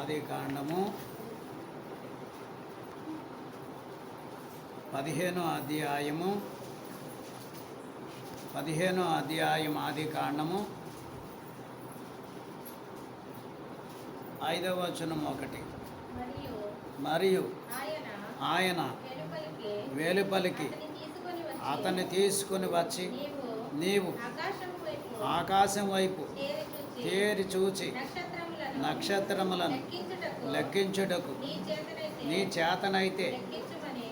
ఆదికాండము 15వ అధ్యాయం ఆదికాండము 5వ వచనం 1. మరియు ఆయన వెలుపలికి అతన్ని తీసుకుని వచ్చి నీవు ఆకాశం వైపు తేరి చూచి నక్షత్రములను లెక్కించుటకు నీ చేతనైతే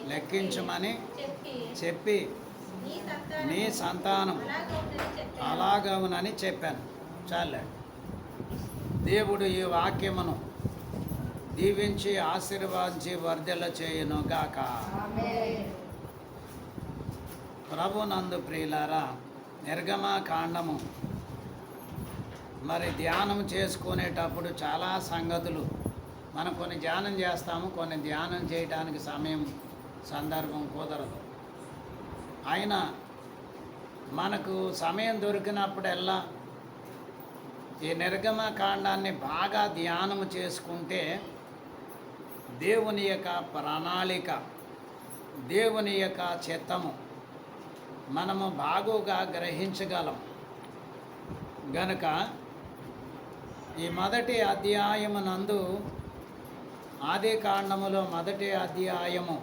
లెక్కించమని చెప్పి నీ సంతానం అలాగవునని చెప్పాను. చాలే. దేవుడు ఈ వాక్యమును దీవించి ఆశీర్వాదించి వర్ధల చేయును గాక. ప్రభునందు ప్రియులారా, నిర్గమకాండము మరి ధ్యానం చేసుకునేటప్పుడు చాలా సంగతులు మనం కొన్ని ధ్యానం చేస్తాము, కొన్ని ధ్యానం చేయడానికి సందర్భం కుదరదు. అయినా మనకు సమయం దొరికినప్పుడల్లా ఈ నిర్గమకాండాన్ని బాగా ధ్యానం చేసుకుంటే దేవుని యొక్క ప్రణాళిక, దేవుని యొక్క చిత్తము మనము బాగుగా గ్రహించగలం. గనుక ఈ మొదటి అధ్యాయమునందు ఆదికాండములో మొదటి అధ్యాయము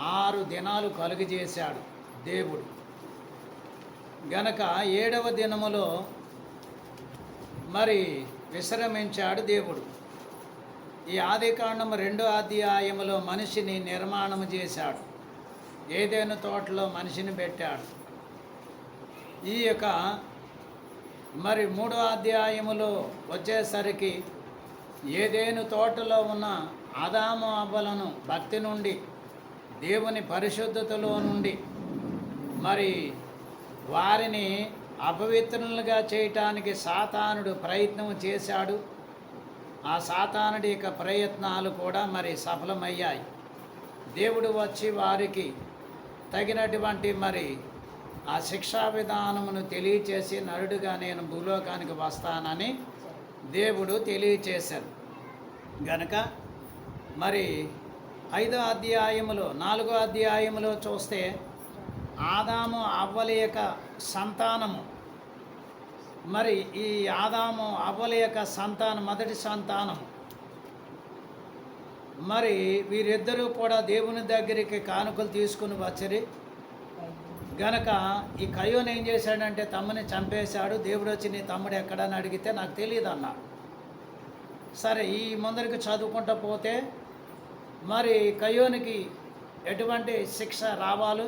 6 దినాలు కలుగజేశాడు దేవుడు. గనక 7వ దినములో మరి విశ్రమించాడు దేవుడు. ఈ ఆదికాండము 2వ అధ్యాయములో మనిషిని నిర్మాణం చేశాడు. ఏదైనా తోటలో మనిషిని పెట్టాడు. ఈ యొక్క మరి 3వ అధ్యాయములో వచ్చేసరికి ఏదైనా తోటలో ఉన్న ఆదాము అవ్వలను భక్తి నుండి, దేవుని పరిశుద్ధతలో నుండి మరి వారిని అపవిత్రులుగా చేయటానికి సాతానుడు ప్రయత్నం చేశాడు. ఆ సాతానుడి యొక్క ప్రయత్నాలు కూడా మరి సఫలమయ్యాయి. దేవుడు వచ్చి వారికి తగినటువంటి మరి ఆ శిక్షా విధానమును తెలియచేసి నరుడుగా నేను భూలోకానికి వస్తానని దేవుడు తెలియచేశాడు. గనుక మరి 5వ అధ్యాయములో 4వ అధ్యాయములో చూస్తే ఆదాము అవ్వల యొక్క సంతానము, మరి ఈ ఆదాము అవ్వల యొక్క సంతానం, మొదటి సంతానము మరి వీరిద్దరూ కూడా దేవుని దగ్గరికి కానుకలు తీసుకుని వచ్చరి. గనక ఈ కయ్యోను ఏం చేశాడంటే తమ్ముని చంపేశాడు. దేవుడు వచ్చి నీ తమ్ముడు ఎక్కడని అడిగితే నాకు తెలియదు అన్నాడు. సరే, ఈ ముందరికి చదువుకుంటూ పోతే మరి కయ్యోనికి ఎటువంటి శిక్ష రావాలి,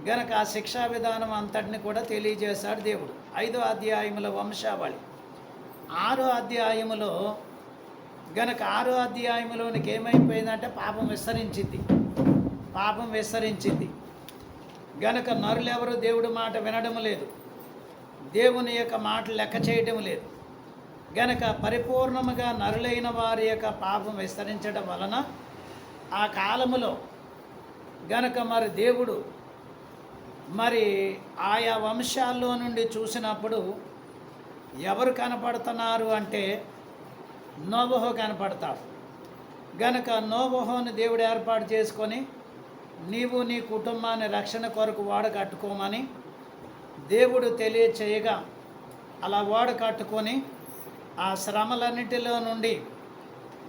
గనక ఆ శిక్షా విధానం అంతటిని కూడా తెలియజేశాడు దేవుడు. 5వ అధ్యాయములో వంశావళి, 6వ అధ్యాయములో గనక 6వ అధ్యాయంలోనికి ఏమైపోయిందంటే పాపం విస్తరించింది. గనక నరులెవరు దేవుడి మాట వినడం లేదు, దేవుని యొక్క మాటలు లెక్క చేయడం లేదు. గనక పరిపూర్ణముగా నరులైన వారి యొక్క పాపం విస్తరించడం వలన ఆ కాలములో గనక మరి దేవుడు మరి ఆయా వంశాల్లో నుండి చూసినప్పుడు ఎవరు కనపడుతున్నారు అంటే నోబహు కనపడతాడు. గనక నోబహుని దేవుడు ఏర్పాటు చేసుకొని నీవు నీ కుటుంబాన్ని రక్షణ కొరకు వాడ కట్టుకోమని దేవుడు తెలియచేయగా అలా వాడ కట్టుకొని ఆ శ్రమలన్నిటిలో నుండి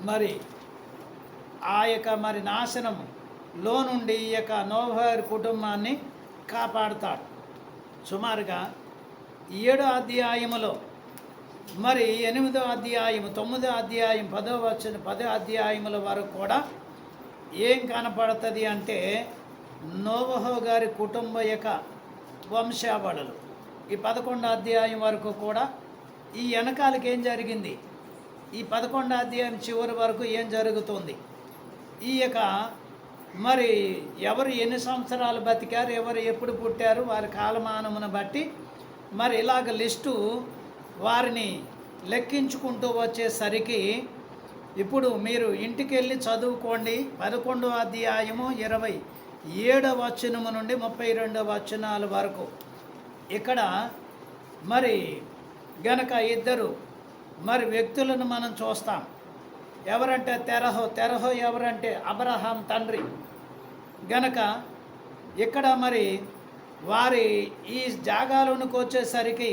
మరి ఆ యొక్క మరి నాశనంలో నుండి ఈ యొక్క నోబహు కుటుంబాన్ని కాపాడుతాడు. సుమారుగా 7వ అధ్యాయములో మరి 8వ అధ్యాయము 9వ అధ్యాయం 10వ అధ్యాయముల వరకు కూడా ఏం కనపడుతుంది అంటే నోబహు గారి కుటుంబ యొక్క వంశావళులు. ఈ 11వ అధ్యాయం వరకు కూడా ఈ వెనకాలకి ఏం జరిగింది, ఈ 11వ అధ్యాయం చివరి వరకు ఏం జరుగుతుంది, ఈ యొక్క మరి ఎవరు ఎన్ని సంవత్సరాలు బతికారు, ఎవరు ఎప్పుడు పుట్టారు, వారి కాలమానమును బట్టి మరి ఇలాగ లిస్టు వారిని లెక్కించుకుంటూ వచ్చేసరికి ఇప్పుడు మీరు ఇంటికి వెళ్ళి చదువుకోండి. 11వ అధ్యాయము 27వ వచనము నుండి 32వ వచనాల వరకు. ఇక్కడ మరి గనక ఇద్దరు మరి వ్యక్తులను మనం చూస్తాం. ఎవరంటే తెరహో ఎవరంటే అబ్రహాం తండ్రి. గనక ఇక్కడ మరి వారి ఈ జాగాలోనికి వచ్చేసరికి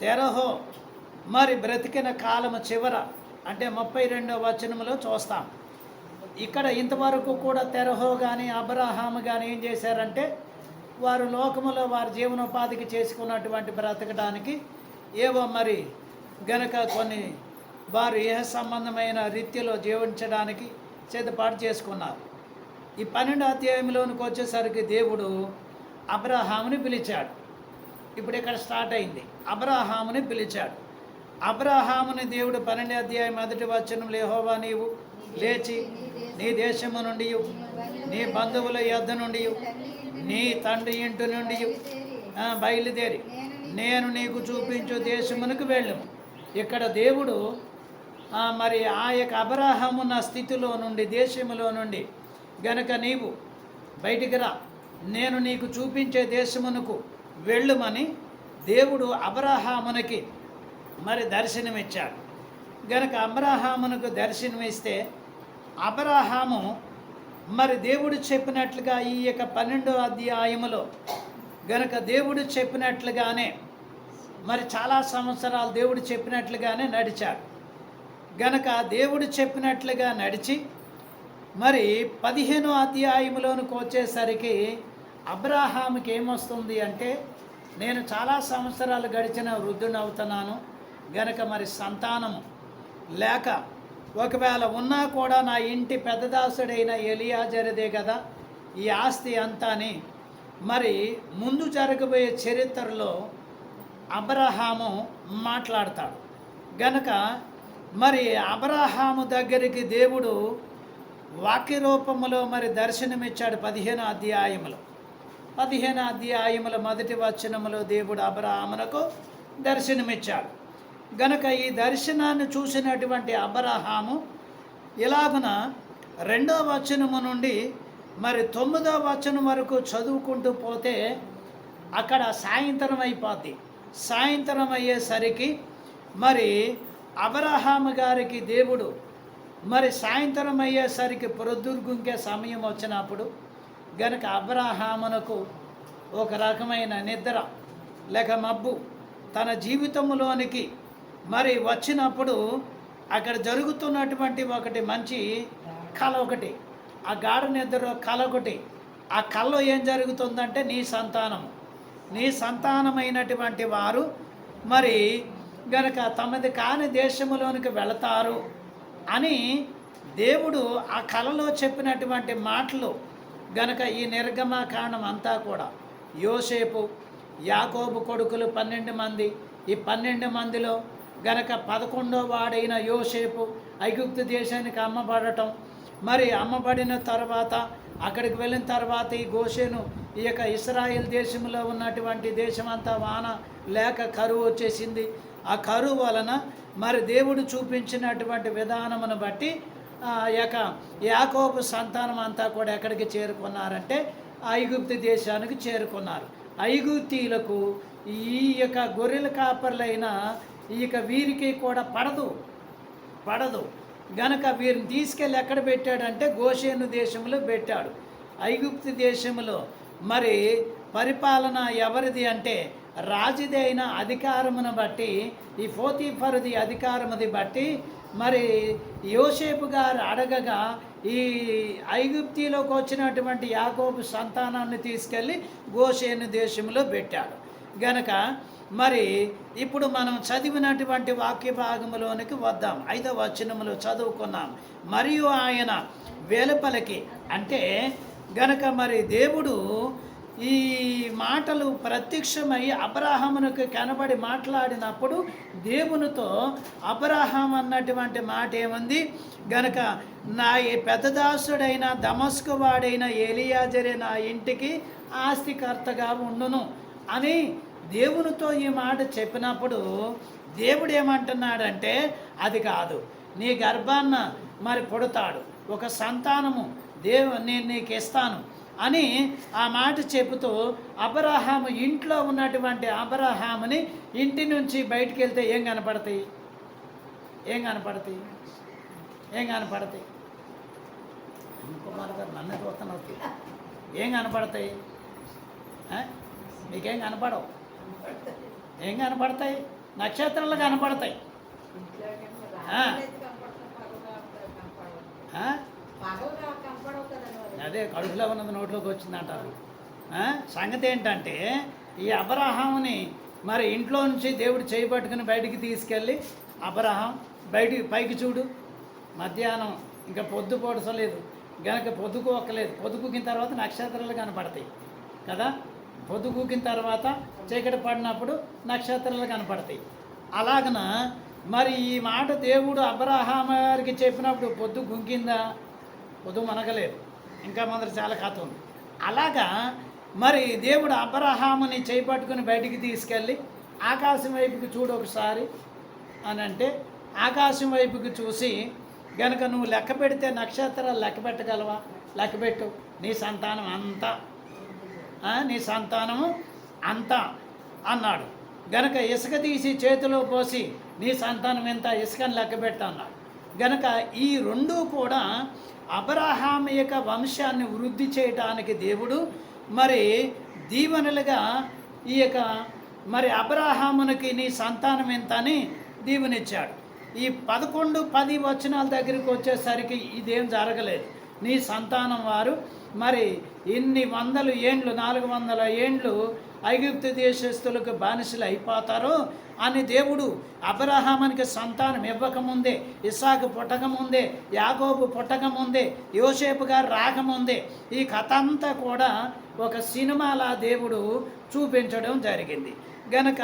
తెరహో మరి బ్రతికిన కాలము చివర అంటే 32వ వచనంలో చూస్తాం. ఇక్కడ ఇంతవరకు కూడా తెరహో కానీ అబ్రహాము కానీ ఏం చేశారంటే వారు లోకములో వారి జీవనోపాధికి చేసుకున్నటువంటి బ్రతకడానికి ఏవో మరి గనక కొన్ని వారు ఏ సంబంధమైన రీతిలో జీవించడానికి సిద్ధపాటు చేసుకున్నారు. ఈ 12వ అధ్యాయంలోనికి వచ్చేసరికి దేవుడు అబ్రహాముని పిలిచాడు. ఇప్పుడు ఇక్కడ స్టార్ట్ అయింది. అబ్రహాముని పిలిచాడు. అబ్రహాముని దేవుడు 12వ అధ్యాయం 1వ వచనంలో యెహోవా నీవు లేచి నీ దేశము నుండి నీ బంధువుల యొద్ద నుండి నీ తండ్రి ఇంటి నుండి బయలుదేరి నేను నీకు చూపించు దేశమునకు వెళ్ళు. ఇక్కడ దేవుడు మరి ఆ యొక్క అబ్రహామున్న స్థితిలో నుండి దేశములో నుండి గనక నీవు బయటికి రా, నేను నీకు చూపించే దేశమునకు వెళ్ళుమని దేవుడు అబ్రహామునికి మరి దర్శనమిచ్చాడు. గనక అబ్రహామునకు దర్శనమిస్తే అబ్రహాము మరి దేవుడు చెప్పినట్లుగా ఈ యొక్క 12వ అధ్యాయములో గనక దేవుడు చెప్పినట్లుగానే మరి చాలా సంవత్సరాలు దేవుడు చెప్పినట్లుగానే నడిచాడు. గనక దేవుడు చెప్పినట్లుగా నడిచి మరి 15వ అధ్యాయంలోనికి వచ్చేసరికి అబ్రహాముకి ఏమొస్తుంది అంటే నేను చాలా సంవత్సరాలు గడిచిన వృద్ధుని అవుతున్నాను, గనక మరి సంతానము లేక ఒకవేళ ఉన్నా కూడా నా ఇంటి పెద్దదాసుడైన ఎలియాజరుదే కదా ఈ ఆస్తి అంతా అని మరి ముందు జరగబోయే చరిత్రలో అబ్రహాము మాట్లాడతాడు. గనక మరి అబ్రహాము దగ్గరికి దేవుడు వాక్య రూపములో మరి దర్శనమిచ్చాడు. 15వ అధ్యాయములో 1వ వచనములో దేవుడు అబ్రహామునకు దర్శనమిచ్చాడు. గనక ఈ దర్శనాన్ని చూసినటువంటి అబ్రహాము ఇలాగున 2వ వచనము నుండి మరి 9వ వచనం వరకు చదువుకుంటూ పోతే అక్కడ సాయంత్రం అయిపోద్ది. సాయంత్రం అయ్యేసరికి మరి అబ్రహాము గారికి దేవుడు మరి సాయంత్రం అయ్యేసరికి ప్రొద్దుర్గుంకే సమయం వచ్చినప్పుడు గనక అబ్రహామునకు ఒక రకమైన నిద్ర లేక మబ్బు తన జీవితంలోనికి మరి వచ్చినప్పుడు అక్కడ జరుగుతున్నటువంటి ఒకటి మంచి కళ ఒకటి, ఆ గాఢ నిద్ర కళ ఒకటి. ఆ కళలో ఏం జరుగుతుందంటే నీ సంతానమైనటువంటి వారు మరి గనక తమది కాని దేశములోనికి వెళతారు అని దేవుడు ఆ కళలో చెప్పినటువంటి మాటలు గనక ఈ నిర్గమకాండం అంతా కూడా యోసేపు యాకోబు కొడుకులు 12 మంది, ఈ 12 మందిలో గనక 11వ వాడైన యోసేపు ఐగుప్తు దేశానికి అమ్మబడటం, మరి అమ్మబడిన తర్వాత అక్కడికి వెళ్ళిన తర్వాత ఈ గోషెను ఈ యొక్క ఇశ్రాయేల్ దేశంలో ఉన్నటువంటి దేశమంతా వాన లేక కరువు వచ్చేసింది. ఆ కరువు వలన మరి దేవుడు చూపించినటువంటి విధానమును బట్టి యొక్క యాకోబు సంతానం అంతా కూడా ఎక్కడికి చేరుకున్నారంటే ఐగుప్తు దేశానికి చేరుకున్నారు. ఐగుప్తీయులకు ఈ యొక్క గొర్రెల కాపర్లైన ఈ యొక్క వీరికి కూడా పడదు గనక వీరిని తీసుకెళ్ళి ఎక్కడ పెట్టాడంటే గోషేను దేశంలో పెట్టాడు. ఐగుప్తు దేశంలో మరి పరిపాలన ఎవరిది అంటే రాజుది అయిన అధికారమును బట్టి ఈ పోతీఫరుది అధికారముది బట్టి మరి యోసేపు గారు అడగగా ఈ ఐగుప్తిలోకి వచ్చినటువంటి యాకోబు సంతానాన్ని తీసుకెళ్ళి గోషేను దేశంలో పెట్టాడు. గనక మరి ఇప్పుడు మనం చదివినటువంటి వాక్య భాగములోనికి వద్దాం. 5వ వచనములో చదువుకున్నాం. మరియు ఆయన వెలుపలికి అంటే గనక మరి దేవుడు ఈ మాటలు ప్రత్యక్షమై అబ్రహామునకు కనబడి మాట్లాడినప్పుడు దేవునితో అబ్రహాం అన్నటువంటి మాట ఏముంది గనక నా పెద్దదాసుడైన దమస్కు వాడైన ఎలియాజరే నా ఇంటికి ఆస్తికర్తగా ఉండును అని దేవునితో ఈ మాట చెప్పినప్పుడు దేవుడు ఏమంటున్నాడంటే అది కాదు, నీ గర్భాన్న మరి పుడతాడు ఒక సంతానము నేను నీకు ఇస్తాను అని ఆ మాట చెబుతూ అబ్రహాము ఇంట్లో ఉన్నటువంటి అబ్రహాముని ఇంటి నుంచి బయటికి వెళ్తే ఏం కనపడతాయి ఏం కనపడతాయి? కుమార్ గారు నన్ను చూస్తున్నారు. ఏం కనపడతాయి? మీకేం కనపడవు. ఏం కనపడతాయి? నక్షత్రాలు కనపడతాయి. అదే కడుపులో ఉన్నది నోట్లోకి వచ్చింది అంటారు. సంగతి ఏంటంటే ఈ అబ్రహాముని మరి ఇంట్లో నుంచి దేవుడు చేయి పట్టుకుని బయటికి తీసుకెళ్ళి, అబ్రహాం బయటికి పైకి చూడు, మధ్యాహ్నం ఇంకా పొద్దు పొడసలేదు గనక పొద్దుకోక్కలేదు. పొద్దుకూకిన తర్వాత నక్షత్రాలు కనపడతాయి కదా. పొద్దుకూకిన తర్వాత చీకటి పడినప్పుడు నక్షత్రాలు కనపడతాయి. అలాగన మరి ఈ మాట దేవుడు అబ్రహాం గారికి చెప్పినప్పుడు పొద్దు గుంకిందా? పొద్దు మనగలేదు, ఇంకా మొదటి చాలా కథ ఉంది. అలాగా మరి దేవుడు అబ్రహాముని చేపట్టుకుని బయటికి తీసుకెళ్ళి ఆకాశం వైపుకి చూడు ఒకసారి అని అంటే, ఆకాశం వైపుకి చూసి గనక నువ్వు లెక్క పెడితే నక్షత్రాలు లెక్క పెట్టగలవా? లెక్కపెట్టు, నీ సంతానం అంతా, నీ సంతానము అంతా అన్నాడు. గనక ఇసుక తీసి చేతిలో పోసి నీ సంతానం ఎంత, ఇసుకని లెక్క పెట్టు అన్నాడు. గనక ఈ రెండూ కూడా అబ్రహాము యొక్క వంశాన్ని వృద్ధి చేయటానికి దేవుడు మరి దీవెనలుగా ఈ యొక్క మరి అబ్రహామునికి నీ సంతానం ఎంత అని దీవెనిచ్చాడు. ఈ 11-10 వచనాల దగ్గరికి వచ్చేసరికి ఇదేం జరగలేదు. నీ సంతానం వారు మరి ఇన్ని 100 ఏండ్లు 400 ఏండ్లు ఐగుప్తు దేశస్తులకు బానిసలు అయిపోతారో అని దేవుడు అబ్రహామునికి సంతానం ఇవ్వకముందే, ఇస్సాకు పుట్టకముందే, యాకోబు పుట్టకముందే, యోసేపు గారు రాకముందే ఈ కథ అంతా కూడా ఒక సినిమాలా దేవుడు చూపించడం జరిగింది. గనక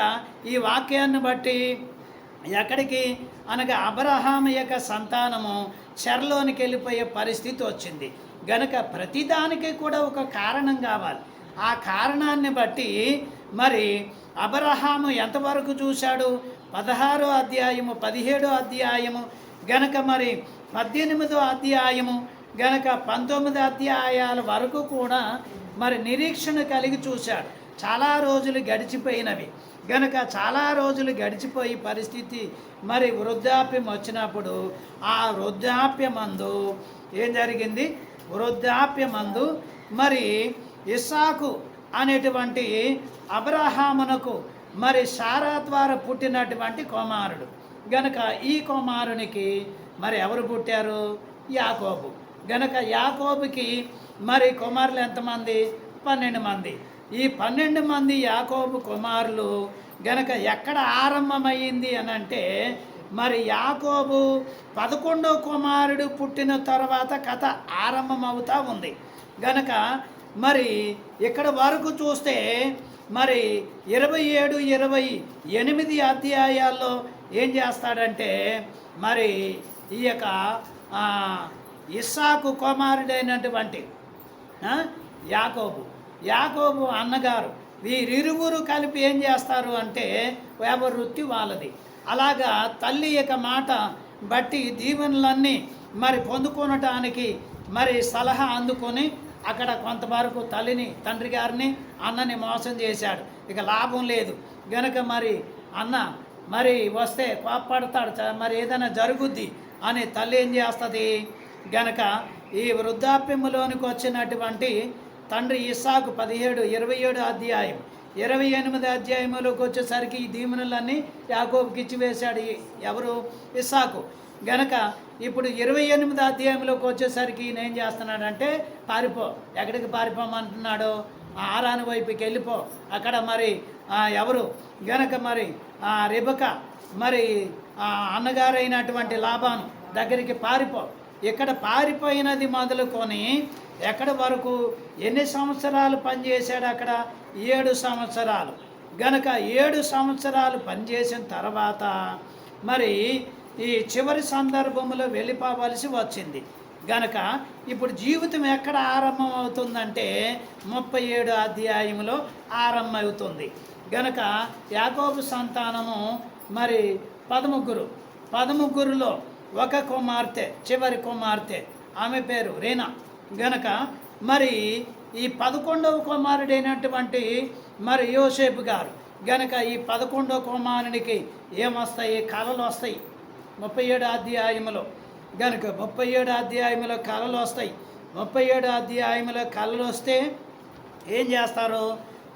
ఈ వాక్యాన్ని బట్టి ఎక్కడికి అనగా అబ్రహాము యొక్క సంతానము చెరలోనికి వెళ్ళిపోయే పరిస్థితి వచ్చింది. గనక ప్రతిదానికి కూడా ఒక కారణం కావాలి. ఆ కారణాన్ని బట్టి మరి అబ్రహాము ఎంతవరకు చూశాడు? 16వ అధ్యాయము, 17వ అధ్యాయము, గనక మరి 18వ అధ్యాయము, గనక 19 అధ్యాయాల వరకు కూడా మరి నిరీక్షణ కలిగి చూశాడు. చాలా రోజులు గడిచిపోయినవి గనక చాలా రోజులు గడిచిపోయి పరిస్థితి మరి వృద్ధాప్యం వచ్చినప్పుడు ఆ వృద్ధాప్యమందు ఏం జరిగింది? వృద్ధాప్యమందు మరి ఇస్సాకు అనేటువంటి అబ్రహామునకు మరి శారా ద్వారా పుట్టినటువంటి కుమారుడు. గనక ఈ కుమారునికి మరి ఎవరు పుట్టారు? యాకోబు. గనక యాకోబుకి మరి కుమారులు ఎంతమంది? 12 మంది. ఈ 12 మంది యాకోబు కుమారులు గనక ఎక్కడ ఆరంభమైంది అని అంటే మరి యాకోబు 11వ కుమారుడు పుట్టిన తర్వాత కథ ఆరంభమవుతూ ఉంది. గనక మరి ఇక్కడ వరకు చూస్తే మరి 27-28 అధ్యాయాల్లో ఏం చేస్తాడంటే మరి ఈ యొక్క ఇస్సాకు కుమారుడైనటువంటి యాకోబు అన్నగారు వీరిరువురు కలిపి ఏం చేస్తారు అంటే ఎవరి వృత్తి వాళ్ళది. అలాగా తల్లి యొక్క మాట బట్టి దీవెనలన్నీ మరి పొందుకొనటానికి మరి సలహా అందుకొని అక్కడ కొంతవరకు తల్లిని, తండ్రి గారిని, అన్నని మోసం చేశాడు. ఇక లాభం లేదు గనక మరి అన్న మరి వస్తే కోప్పడతాడు, మరి ఏదైనా జరుగుద్ది అని తల్లి ఏం చేస్తుంది? గనక ఈ వృద్ధాప్యములోనికి వచ్చినటువంటి తండ్రి ఇస్సాకు 27 అధ్యాయం 28 అధ్యాయంలోకి వచ్చేసరికి ఈ దీవెనలన్నీ యాకోబుకి ఇచ్చివేశాడు. ఎవరు? ఇస్సాకు. గనక ఇప్పుడు 28 అధ్యాయంలోకి వచ్చేసరికి ఈయన ఏం చేస్తున్నాడంటే పారిపో. ఎక్కడికి పారిపోమంటున్నాడో? ఆరాని వైపుకి వెళ్ళిపో. అక్కడ మరి ఎవరు? గనక మరి రెబెకా మరి అన్నగారైనటువంటి లాబాను దగ్గరికి పారిపో. ఇక్కడ పారిపోయినది మొదలుకొని ఎక్కడ వరకు ఎన్ని సంవత్సరాలు పనిచేశాడు? అక్కడ 7 సంవత్సరాలు. గనక 7 సంవత్సరాలు పనిచేసిన తర్వాత మరి ఈ చివరి సందర్భంలో వెళ్ళిపోవలసి వచ్చింది. గనక ఇప్పుడు జీవితం ఎక్కడ ఆరంభం అవుతుందంటే 37 అధ్యాయంలో ఆరంభమవుతుంది. గనక యాకోబు సంతానము మరి 13లో ఒక కుమార్తె, చివరి కుమార్తె, ఆమె పేరు రీనా. గనక మరి ఈ 11వ కుమారుడైనటువంటి మరి యోసేపు గారు. గనక ఈ 11వ కుమారునికి ఏమొస్తాయి? కళలు వస్తాయి. 37 అధ్యాయంలో గనుక 37 అధ్యాయంలో కళలు వస్తాయి. 37 అధ్యాయంలో కళలు వస్తే ఏం చేస్తారు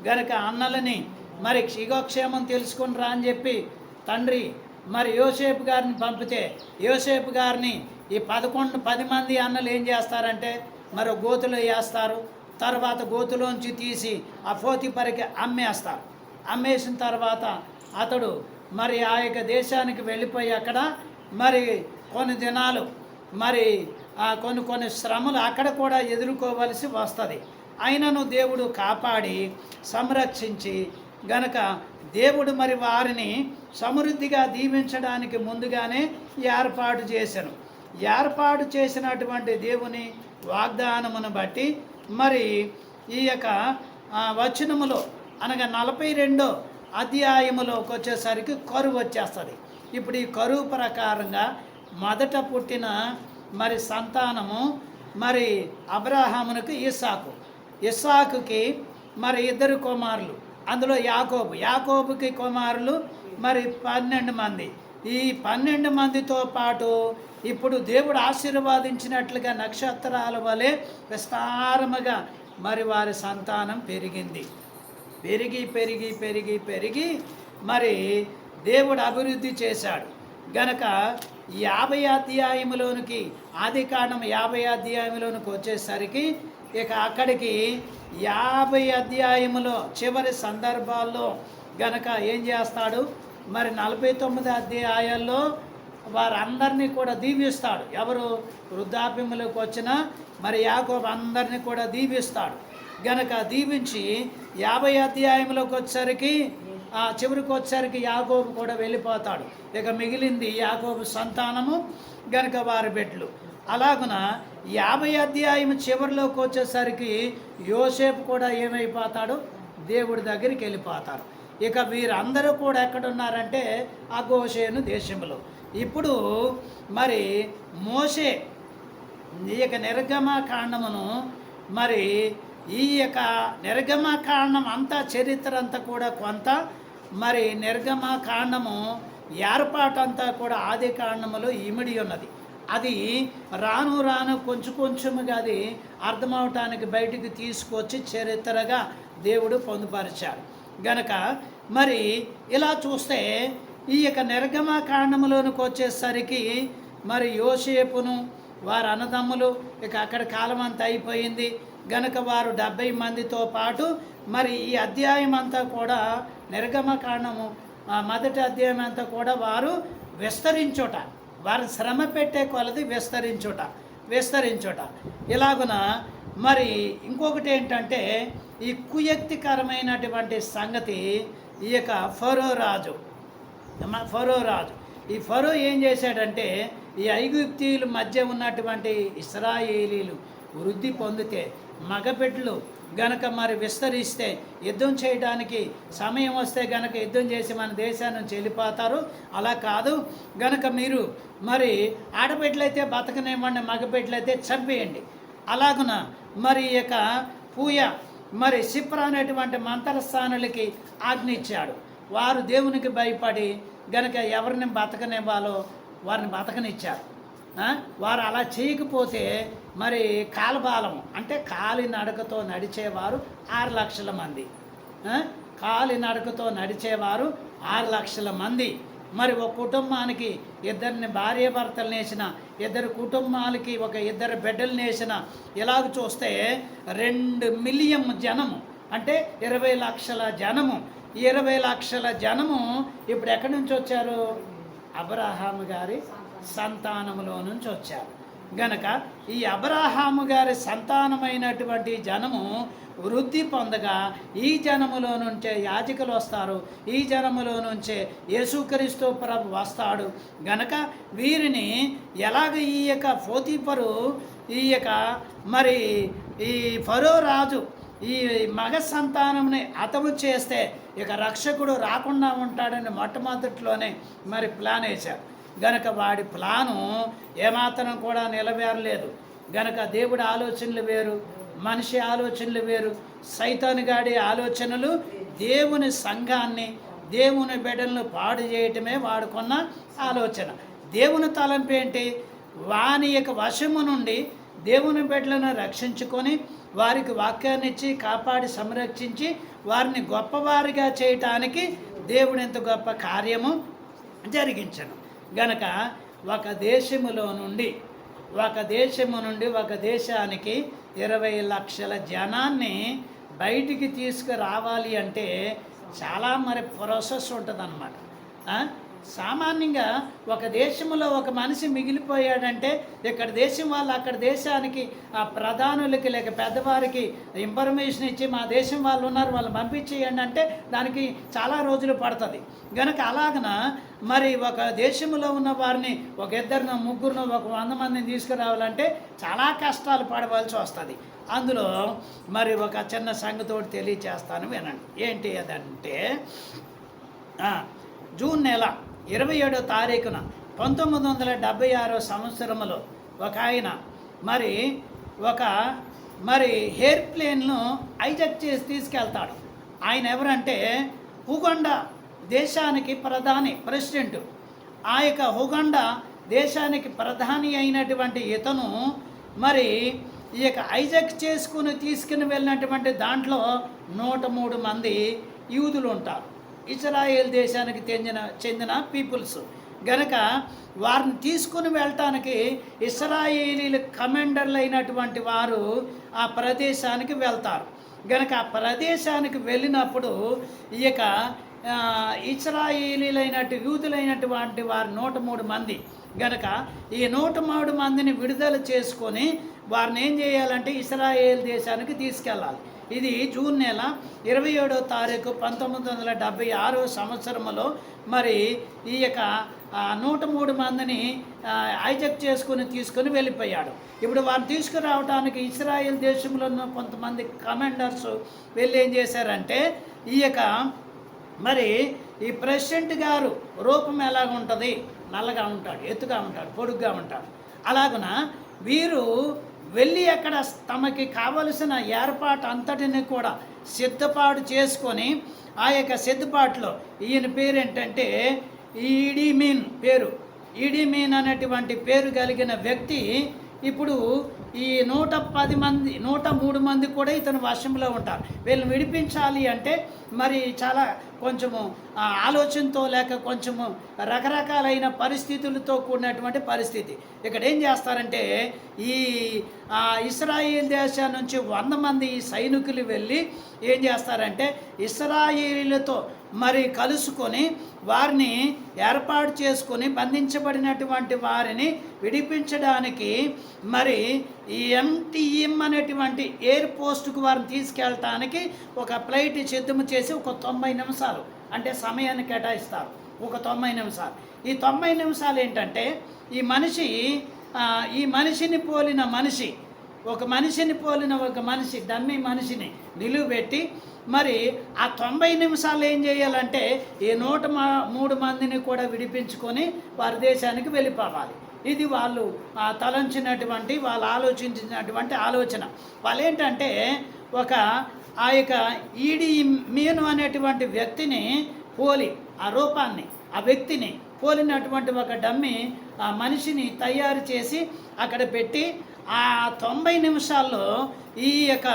గనుక అన్నలని మరి క్షిగోక్షేమం తెలుసుకుని రా అని చెప్పి తండ్రి మరి యోసేపు గారిని పంపితే యోసేపు గారిని ఈ 10 మంది అన్నలు ఏం చేస్తారంటే మరి గోతులో వేస్తారు. తర్వాత గోతులోంచి తీసి ఆ పోతీఫరుకి అమ్మేస్తారు. అమ్మేసిన తర్వాత అతడు మరి ఆ యొక్క దేశానికి వెళ్ళిపోయి అక్కడ మరి కొన్ని దినాలు మరి కొన్ని శ్రమలు అక్కడ కూడా ఎదుర్కోవలసి వస్తుంది. అయినను దేవుడు కాపాడి సంరక్షించి గనక దేవుడు మరి వారిని సమృద్ధిగా దీవించడానికి ముందుగానే ఏర్పాటు చేశాను. ఏర్పాటు చేసినటువంటి దేవుని వాగ్దానమును బట్టి మరి ఈ యొక్క వచనములో అనగా 42 అధ్యాయములోకి వచ్చేసరికి కరువు వచ్చేస్తుంది. ఇప్పుడు ఈ కరువు ప్రకారంగా మొదట పుట్టిన మరి సంతానము మరి అబ్రహామునకు ఇస్సాకుకి మరి 2 కుమారులు, అందులో యాకోబుకి కుమారులు మరి 12 మంది. ఈ 12 మందితో పాటు ఇప్పుడు దేవుడు ఆశీర్వాదించినట్లుగా నక్షత్రాల వలె విస్తారముగా మరి వారి సంతానం పెరిగింది. పెరిగి పెరిగి పెరిగి పెరిగి మరి దేవుడు అభివృద్ధి చేశాడు. గనక 50 అధ్యాయములోనికి ఆదికాండం 50 అధ్యాయంలోనికి వచ్చేసరికి ఇక అక్కడికి 50 అధ్యాయములో చివరి సందర్భాల్లో గనక ఏం చేస్తాడు మరి 49 అధ్యాయాల్లో వారందరినీ కూడా దీవిస్తాడు. ఎవరు వృద్ధాప్యములకు వచ్చినా మరి యాకోబు అందరినీ కూడా దీవిస్తాడు. గనక దీవించి 50 అధ్యాయంలోకి వచ్చేసరికి చివరికి వచ్చేసరికి యాకోబు కూడా వెళ్ళిపోతాడు. ఇక మిగిలింది యాకోబు సంతానము గనక వారి బిడ్డలు. అలాగున 50 అధ్యాయం చివరిలోకి వచ్చేసరికి యోసేపు కూడా ఏమైపోతాడు, దేవుడి దగ్గరికి వెళ్ళిపోతారు. ఇక వీరందరూ కూడా ఎక్కడున్నారంటే ఆ గోషేను దేశంలో. ఇప్పుడు మరి మోషే ఈ యొక్క నిర్గమకాండమును మరి ఈ యొక్క నిర్గమకాండం అంతా చరిత్ర అంతా కూడా కొంత మరి నిర్గమకాండము ఏర్పాటు అంతా కూడా ఆది కాండములో ఇమిడి ఉన్నది. అది రాను రాను కొంచెముగా అది అర్థమవటానికి బయటికి తీసుకొచ్చి చరిత్రగా దేవుడు పొందుపరిచాడు. గనక మరి ఇలా చూస్తే ఈ యొక్క నిర్గమకాండములోనికి వచ్చేసరికి మరి యోసేపును వారి అన్నదమ్ములు ఇక అక్కడ కాలం అంతా అయిపోయింది. గనక వారు 70 మందితో పాటు మరి ఈ అధ్యాయం అంతా కూడా నిర్గమకాండము మొదటి అధ్యాయం అంతా కూడా వారు విస్తరించుట, వారు శ్రమ పెట్టే కొలది విస్తరించుట ఇలాగున. మరి ఇంకొకటి ఏంటంటే ఈ కుయుక్తికరమైనటువంటి సంగతి ఈ యొక్క ఫరో రాజు ఈ ఫరో ఏం చేశాడంటే ఈ ఐగుప్తీయుల మధ్య ఉన్నటువంటి ఇశ్రాయేలీలు వృద్ధి పొందితే మగబిడ్డలు గనక మరి విస్తరిస్తే యుద్ధం చేయడానికి సమయం వస్తే గనక యుద్ధం చేసి మన దేశాన్ని నుంచి వెళ్ళిపోతారు. అలా కాదు గనక మీరు మరి ఆడబిడ్డలైతే బతకనివ్వండి, మగబిడ్డలైతే చంపేయండి. అలాగున మరి ఈ యొక్క పూయ మరి సిప్రా అనేటువంటి మంత్రస్థానులకి ఆజ్ఞ ఇచ్చాడు. వారు దేవునికి భయపడి గనక ఎవరిని బతకనివ్వాలో వారిని బతకనిచ్చారు. వారు అలా చేయకపోతే మరి కాలబాలము అంటే కాలినడకతో నడిచేవారు 6 లక్షల మంది, కాలినడకతో నడిచేవారు 6 లక్షల మంది. మరి ఒక కుటుంబానికి 2 భార్యాభర్తలు నేసిన, 2 కుటుంబాలకి ఒక 2 బిడ్డలు నేసిన, ఇలాగ చూస్తే 2 మిలియన్ జనము అంటే 20 లక్షల జనము. 20 లక్షల జనము ఇప్పుడు ఎక్కడి నుంచి వచ్చారు? అబ్రహాము గారి సంతానములో నుంచి వచ్చారు. గనక ఈ అబ్రహాము గారి సంతానమైనటువంటి జనము వృద్ధి పొందగా ఈ జనములో నుంచే యాజకులు వస్తారు, ఈ జనములో నుంచే యేసుక్రీస్తు ప్రభు వస్తాడు. గనక వీరిని ఎలాగ ఈ యొక్క పోతీఫరు ఈ యొక్క మరి ఈ ఫరో రాజు ఈ మగ సంతానంని హతము చేస్తే ఇక రక్షకుడు రాకుండా ఉంటాడని మొట్టమొదటిలోనే మరి ప్లాన్ వేశారు. గనక వాడి ప్లాను ఏమాత్రం కూడా నెరవేరలేదు. గనక దేవుడి ఆలోచనలు వేరు, మనిషి ఆలోచనలు వేరు. సైతానుగాడి ఆలోచనలు దేవుని సంఘాన్ని, దేవుని బిడ్డలను పాడు చేయటమే వాడుకున్న ఆలోచన. దేవుని తలంపు ఏంటి? వాని యొక్క వశము నుండి దేవుని బిడ్డలను రక్షించుకొని వారికి వాక్యాన్ని ఇచ్చి కాపాడి సంరక్షించి వారిని గొప్పవారిగా చేయటానికి దేవుడు ఎంత గొప్ప కార్యము జరిగించను. గనక ఒక దేశములో నుండి ఒక దేశానికి 20 లక్షల జనాన్ని బయటికి తీసుకురావాలి అంటే చాలా మరి ప్రాసెస్ ఉంటుందన్నమాట. సామాన్యంగా ఒక దేశంలో ఒక మనిషి మిగిలిపోయాడంటే ఇక్కడ దేశం వాళ్ళు అక్కడ దేశానికి ఆ ప్రధానులకి లేక పెద్దవారికి ఇన్ఫర్మేషన్ ఇచ్చి మా దేశం వాళ్ళు ఉన్నారు వాళ్ళు పంపించేయండి అంటే దానికి చాలా రోజులు పడుతుంది. కనుక అలాగన మరి ఒక దేశంలో ఉన్న వారిని ఒక 2 3 ఒక 100 మందిని తీసుకురావాలంటే చాలా కష్టాలు పడవలసి వస్తుంది. అందులో మరి ఒక చిన్న సంగతోటి తెలియచేస్తాను వినండి. ఏంటి అదంటే జూన్ నెల 27వ తారీఖున 1976 సంవత్సరంలో ఒక ఆయన మరి ఎయిర్ ప్లేన్ను హైజాక్ చేసి తీసుకెళ్తాడు. ఆయన ఎవరంటే ఉగాండా దేశానికి ప్రెసిడెంట్. ఆ యొక్క ఉగాండా దేశానికి ప్రధాని అయినటువంటి ఇతను మరి ఈ యొక్క హైజాక్ తీసుకుని వెళ్ళినటువంటి దాంట్లో 103 మంది యూదులు ఉంటారు, ఇజ్రాయేల్ దేశానికి చెందిన పీపుల్స్. గనక వారిని తీసుకుని వెళ్ళటానికి ఇశ్రాయేలీల కమాండర్లు అయినటువంటి వారు ఆ ప్రదేశానికి వెళ్తారు. గనక ఆ ప్రదేశానికి వెళ్ళినప్పుడు ఈ యొక్క ఇశ్రాయేలీలైనటు యూదులైనటువంటి వారు 103 మంది. గనక ఈ 103 మందిని విడుదల చేసుకొని వారిని ఏం చేయాలంటే ఇశ్రాయేల్ దేశానికి తీసుకెళ్ళాలి. ఇది జూన్ నెల 27వ తారీఖు 1976 సంవత్సరంలో మరి ఈ యొక్క 103 మందిని హైజాక్ తీసుకొని వెళ్ళిపోయాడు. ఇప్పుడు వారిని తీసుకురావడానికి ఇశ్రాయేల్ దేశంలో ఉన్న కొంతమంది కమాండర్స్ వెళ్ళి ఏం చేశారంటే ఈ యొక్క మరి ఈ ప్రెసిడెంట్ గారు రూపం ఎలాగ ఉంటుంది, నల్లగా ఉంటాడు, ఎత్తుగా ఉంటాడు, పొడుగ్గా ఉంటాడు. అలాగున వీరు వెళ్ళి అక్కడ తమకి కావలసిన ఏర్పాటు అంతటిని కూడా సిద్ధపాటు చేసుకొని ఆ యొక్క సిద్ధపాటులో ఈయన పేరు ఏంటంటే ఈడీ మీన్ అనేటువంటి పేరు కలిగిన వ్యక్తి ఇప్పుడు ఈ 103 మంది కూడా ఇతని వశంలో ఉంటారు. వీళ్ళని విడిపించాలి అంటే మరి చాలా కొంచెము ఆలోచనతో లేక కొంచెము రకరకాలైన పరిస్థితులతో కూడినటువంటి పరిస్థితి. ఇక్కడ ఏం చేస్తారంటే ఈ ఇశ్రాయేల్ దేశం నుంచి 100 మంది సైనికులు వెళ్ళి ఏం చేస్తారంటే ఇశ్రాయేలీలతో మరి కలుసుకొని వారిని ఏర్పాటు చేసుకొని బంధించబడినటువంటి వారిని విడిపించడానికి మరి ఈ MTM అనేటువంటి ఎయిర్ పోస్టుకు వారిని తీసుకెళ్ళటానికి ఒక ఫ్లైట్ సిద్ధం చేసి ఒక 90 నిమిషాలు అంటే సమయాన్ని కేటాయిస్తారు. ఒక 90 నిమిషాలు. ఈ 90 నిమిషాలు ఏంటంటే ఈ మనిషిని పోలిన ఒక మనిషి డమ్మీ మనిషిని నిలువబెట్టి మరి ఆ 90 నిమిషాలు ఏం చేయాలంటే ఈ 103 మందిని కూడా విడిపించుకొని వారి దేశానికి వెళ్ళిపోవాలి. ఇది వాళ్ళు తలంచినటువంటి వాళ్ళు ఆలోచించినటువంటి ఆలోచన. వాళ్ళు ఏంటంటే ఆ యొక్క ఈడీ మీను అనేటువంటి వ్యక్తిని పోలి ఆ రూపాన్ని ఆ వ్యక్తిని పోలినటువంటి ఒక డమ్మి ఆ మనిషిని తయారు చేసి అక్కడ పెట్టి ఆ 90 నిమిషాల్లో ఈ యొక్క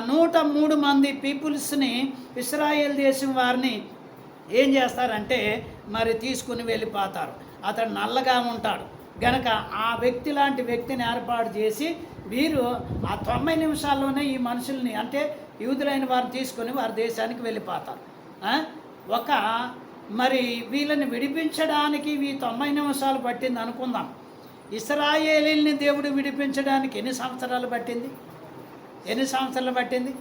103 మంది పీపుల్స్ని ఇశ్రాయేల్ దేశం వారిని ఏం చేస్తారంటే మరి తీసుకుని వెళ్ళిపోతారు. అతడు నల్లగా ఉంటాడు గనక ఆ వ్యక్తి లాంటి వ్యక్తిని ఏర్పాటు చేసి వీరు ఆ 90 నిమిషాల్లోనే ఈ మనుషుల్ని అంటే యూదులైన వారిని తీసుకొని వారి దేశానికి వెళ్ళిపోతారు. మరి వీళ్ళని విడిపించడానికి ఈ 90 నిమిషాలు పట్టింది అనుకుందాం. ఇశ్రాయేలీల్ని దేవుడు విడిపించడానికి ఎన్ని సంవత్సరాలు పట్టింది? ఎన్ని సంవత్సరాలు పట్టింది?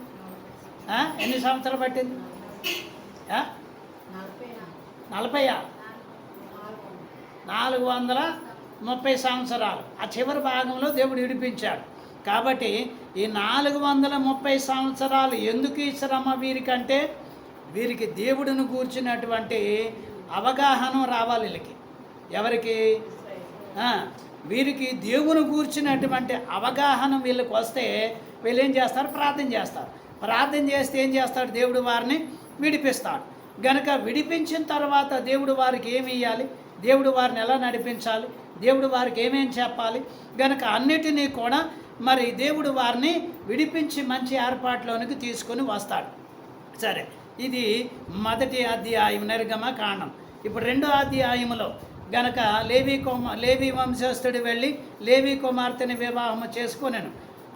430 సంవత్సరాలు. ఆ చివరి భాగంలో దేవుడు విడిపించాడు. కాబట్టి ఈ 430 సంవత్సరాలు ఎందుకు ఈ శ్రమ వీరికంటే వీరికి దేవుడిని కూర్చున్నటువంటి అవగాహన రావాలి. వీళ్ళకి ఎవరికి వీరికి దేవుని కూర్చున్నటువంటి అవగాహన వీళ్ళకి వస్తే వీళ్ళు ఏం చేస్తారు? ప్రార్థన చేస్తే ఏం చేస్తాడు? దేవుడు వారిని విడిపిస్తాడు. గనక విడిపించిన తర్వాత దేవుడు వారికి ఏమి ఇవ్వాలి? దేవుడు వారిని ఎలా నడిపించాలి? దేవుడు వారికి ఏమేం చెప్పాలి గనక అన్నిటినీ కూడా మరి దేవుడు వారిని విడిపించి మంచి ఏర్పాట్లోనికి తీసుకొని వస్తాడు. సరే, ఇది మొదటి అధ్యాయం నిర్గమ కాండం. ఇప్పుడు రెండో అధ్యాయంలో గనక లేవి వంశస్థుడు వెళ్ళి లేవి కుమార్తెని వివాహము చేసుకొనెను.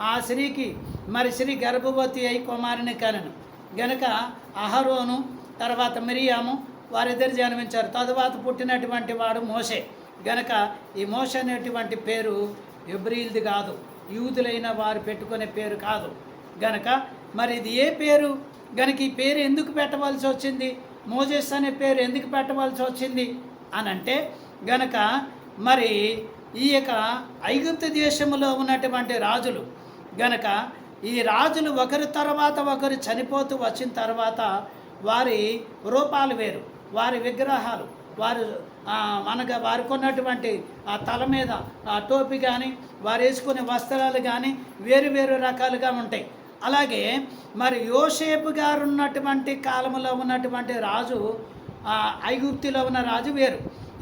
ఆ స్త్రీకి మరి స్త్రీ గర్భవతి అయి కుమారుని కనెను. గనక అహరోను తర్వాత మిరియాము వారిద్దరు జన్మించారు. తరువాత పుట్టినటువంటి వాడు మోషే. గనక ఈ మోషే అనేటువంటి పేరు హెబ్రీయులది కాదు, యూదులైన వారు పెట్టుకునే పేరు కాదు. గనక మరి ఇది ఏ పేరు? గనక ఈ పేరు ఎందుకు పెట్టవలసి వచ్చింది? మోజెస్ అనే పేరు ఎందుకు పెట్టవలసి వచ్చింది అని అంటే గనక మరి ఈ యొక్క ఐగుప్తు దేశంలో ఉన్నటువంటి రాజులు గనక ఈ రాజులు ఒకరి తర్వాత ఒకరు చనిపోతూ వచ్చిన తర్వాత వారి రూపాలు వేరు, వారి విగ్రహాలు, వారు వారికి ఉన్నటువంటి ఆ తల మీద ఆ టోపీ కానీ వారు వేసుకునే వస్త్రాలు కానీ వేరు వేరు రకాలుగా ఉంటాయి. అలాగే మరి యోసేపు గారు ఉన్నటువంటి కాలంలో ఉన్నటువంటి రాజు ఐగుప్తులో ఉన్న రాజు వేరు,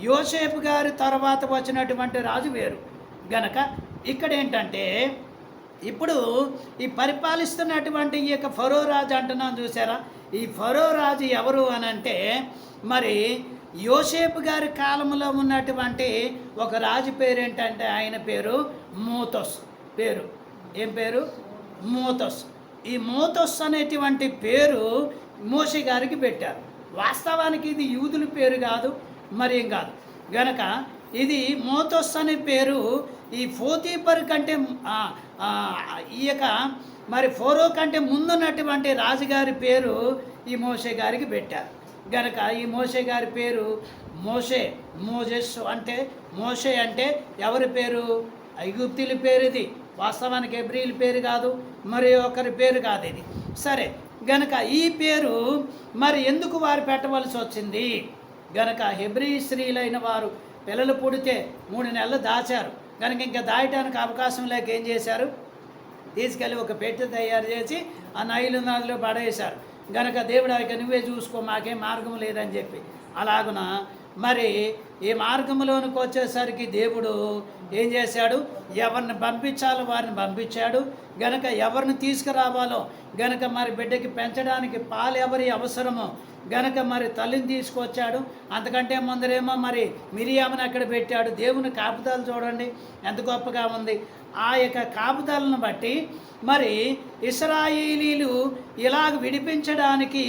యోసేపు గారి తర్వాత వచ్చినటువంటి రాజు వేరు. గనక ఇక్కడ ఏంటంటే ఇప్పుడు ఈ పరిపాలిస్తున్నటువంటి ఈ యొక్క ఫరో రాజు అంటున్నాం చూసారా, ఈ ఫరో రాజు ఎవరు అని అంటే మరి యోసేపు గారి కాలంలో ఉన్నటువంటి ఒక రాజు పేరు ఏంటంటే ఆయన పేరు మోతోస్. పేరు ఏం పేరు? మోతోస్. ఈ మోతోస్ అనేటువంటి పేరు మోషే గారికి పెట్టారు. వాస్తవానికి ఇది యూదుల పేరు కాదు, మరేం కాదు. గనక ఇది మోతోస్ అనే పేరు ఈ పోతీఫర్ కంటే ఈ యొక్క మరి ఫోరో కంటే ముందున్నటువంటి రాజుగారి పేరు ఈ మోషే గారికి పెట్టారు. గనక ఈ మోషే గారి పేరు మోజెస్ అంటే మోషే అంటే ఎవరి పేరు? ఐగుప్తీల పేరు. ఇది వాస్తవానికి హెబ్రీయుల పేరు కాదు, మరి ఒకరి పేరు కాదు ఇది. సరే, గనక ఈ పేరు మరి ఎందుకు వారు పెట్టవలసి వచ్చింది? గనక హెబ్రీ స్త్రీలైన వారు పిల్లలు పుడితే 3 నెలలు దాచారు. కనుక ఇంకా దాయటానికి అవకాశం లేక ఏం చేశారు? తీసుకెళ్ళి ఒక పెట్టె తయారు చేసి ఆ నైలు నదిలో పడేశారు. గనక దేవుడు ఇక నువ్వే చూసుకో, మాకేం మార్గం లేదని చెప్పి అలాగున మరి ఈ మార్గంలోనికి వచ్చేసరికి దేవుడు ఏం చేశాడు? ఎవరిని పంపించాలో వారిని పంపించాడు. గనక ఎవరిని తీసుకురావాలో గనక మరి బిడ్డకి పెంచడానికి పాలు ఎవరి అవసరమో గనక మరి తల్లిని తీసుకొచ్చాడు. అంతకంటే ముందరేమో మరి మిరియాముని అక్కడ పెట్టాడు. దేవుని కాపుదలు చూడండి ఎంత గొప్పగా ఉంది. ఆ యొక్క కాపుదలను బట్టి మరి ఇశ్రాయేలీలు ఇలాగ విడిపించడానికి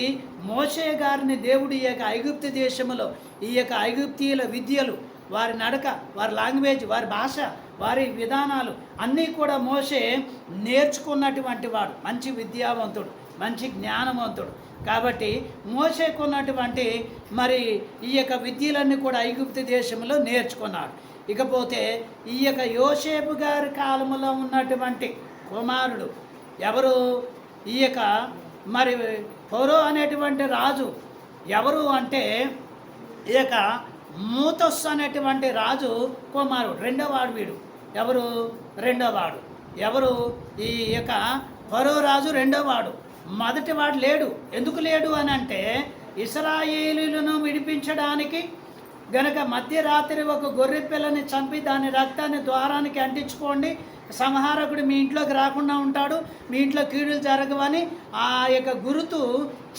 మోషే గారిని దేవుడు ఈ యొక్క ఐగుప్తు దేశంలో ఈ యొక్క ఐగుప్తీయుల విద్యలు, వారి నడక, వారి లాంగ్వేజ్, వారి భాష, వారి విధానాలు అన్నీ కూడా మోషే నేర్చుకున్నటువంటి వాడు. మంచి విద్యావంతుడు, మంచి జ్ఞానవంతుడు. కాబట్టి మోషేకున్నటువంటి మరి ఈ యొక్క విద్యలన్నీ కూడా ఐగుప్తు దేశంలో నేర్చుకున్నాడు. ఇకపోతే ఈ యొక్క యోసేపు గారి కాలంలో ఉన్నటువంటి కుమారుడు ఎవరు? ఈ యొక్క మరి ఫరో అనేటువంటి రాజు ఎవరు అంటే ఈ యొక్క మూతస్ అనేటువంటి రాజు కుమారుడు, రెండోవాడు వీడు. ఎవరు? రెండోవాడు ఎవరు? ఈ యొక్క ఫరో రాజు రెండోవాడు. మొదటివాడు లేడు. ఎందుకు లేడు అని అంటే ఇశ్రాయేలీయులను విడిపించడానికి గనక మధ్యరాత్రి ఒక గొర్రె పిల్లని చంపి దాని రక్తాన్ని ద్వారానికి అంటించుకోండి, సంహారకుడు మీ ఇంట్లోకి రాకుండా ఉంటాడు, మీ ఇంట్లో కీడులు జరగవని ఆ యొక్క గురుతు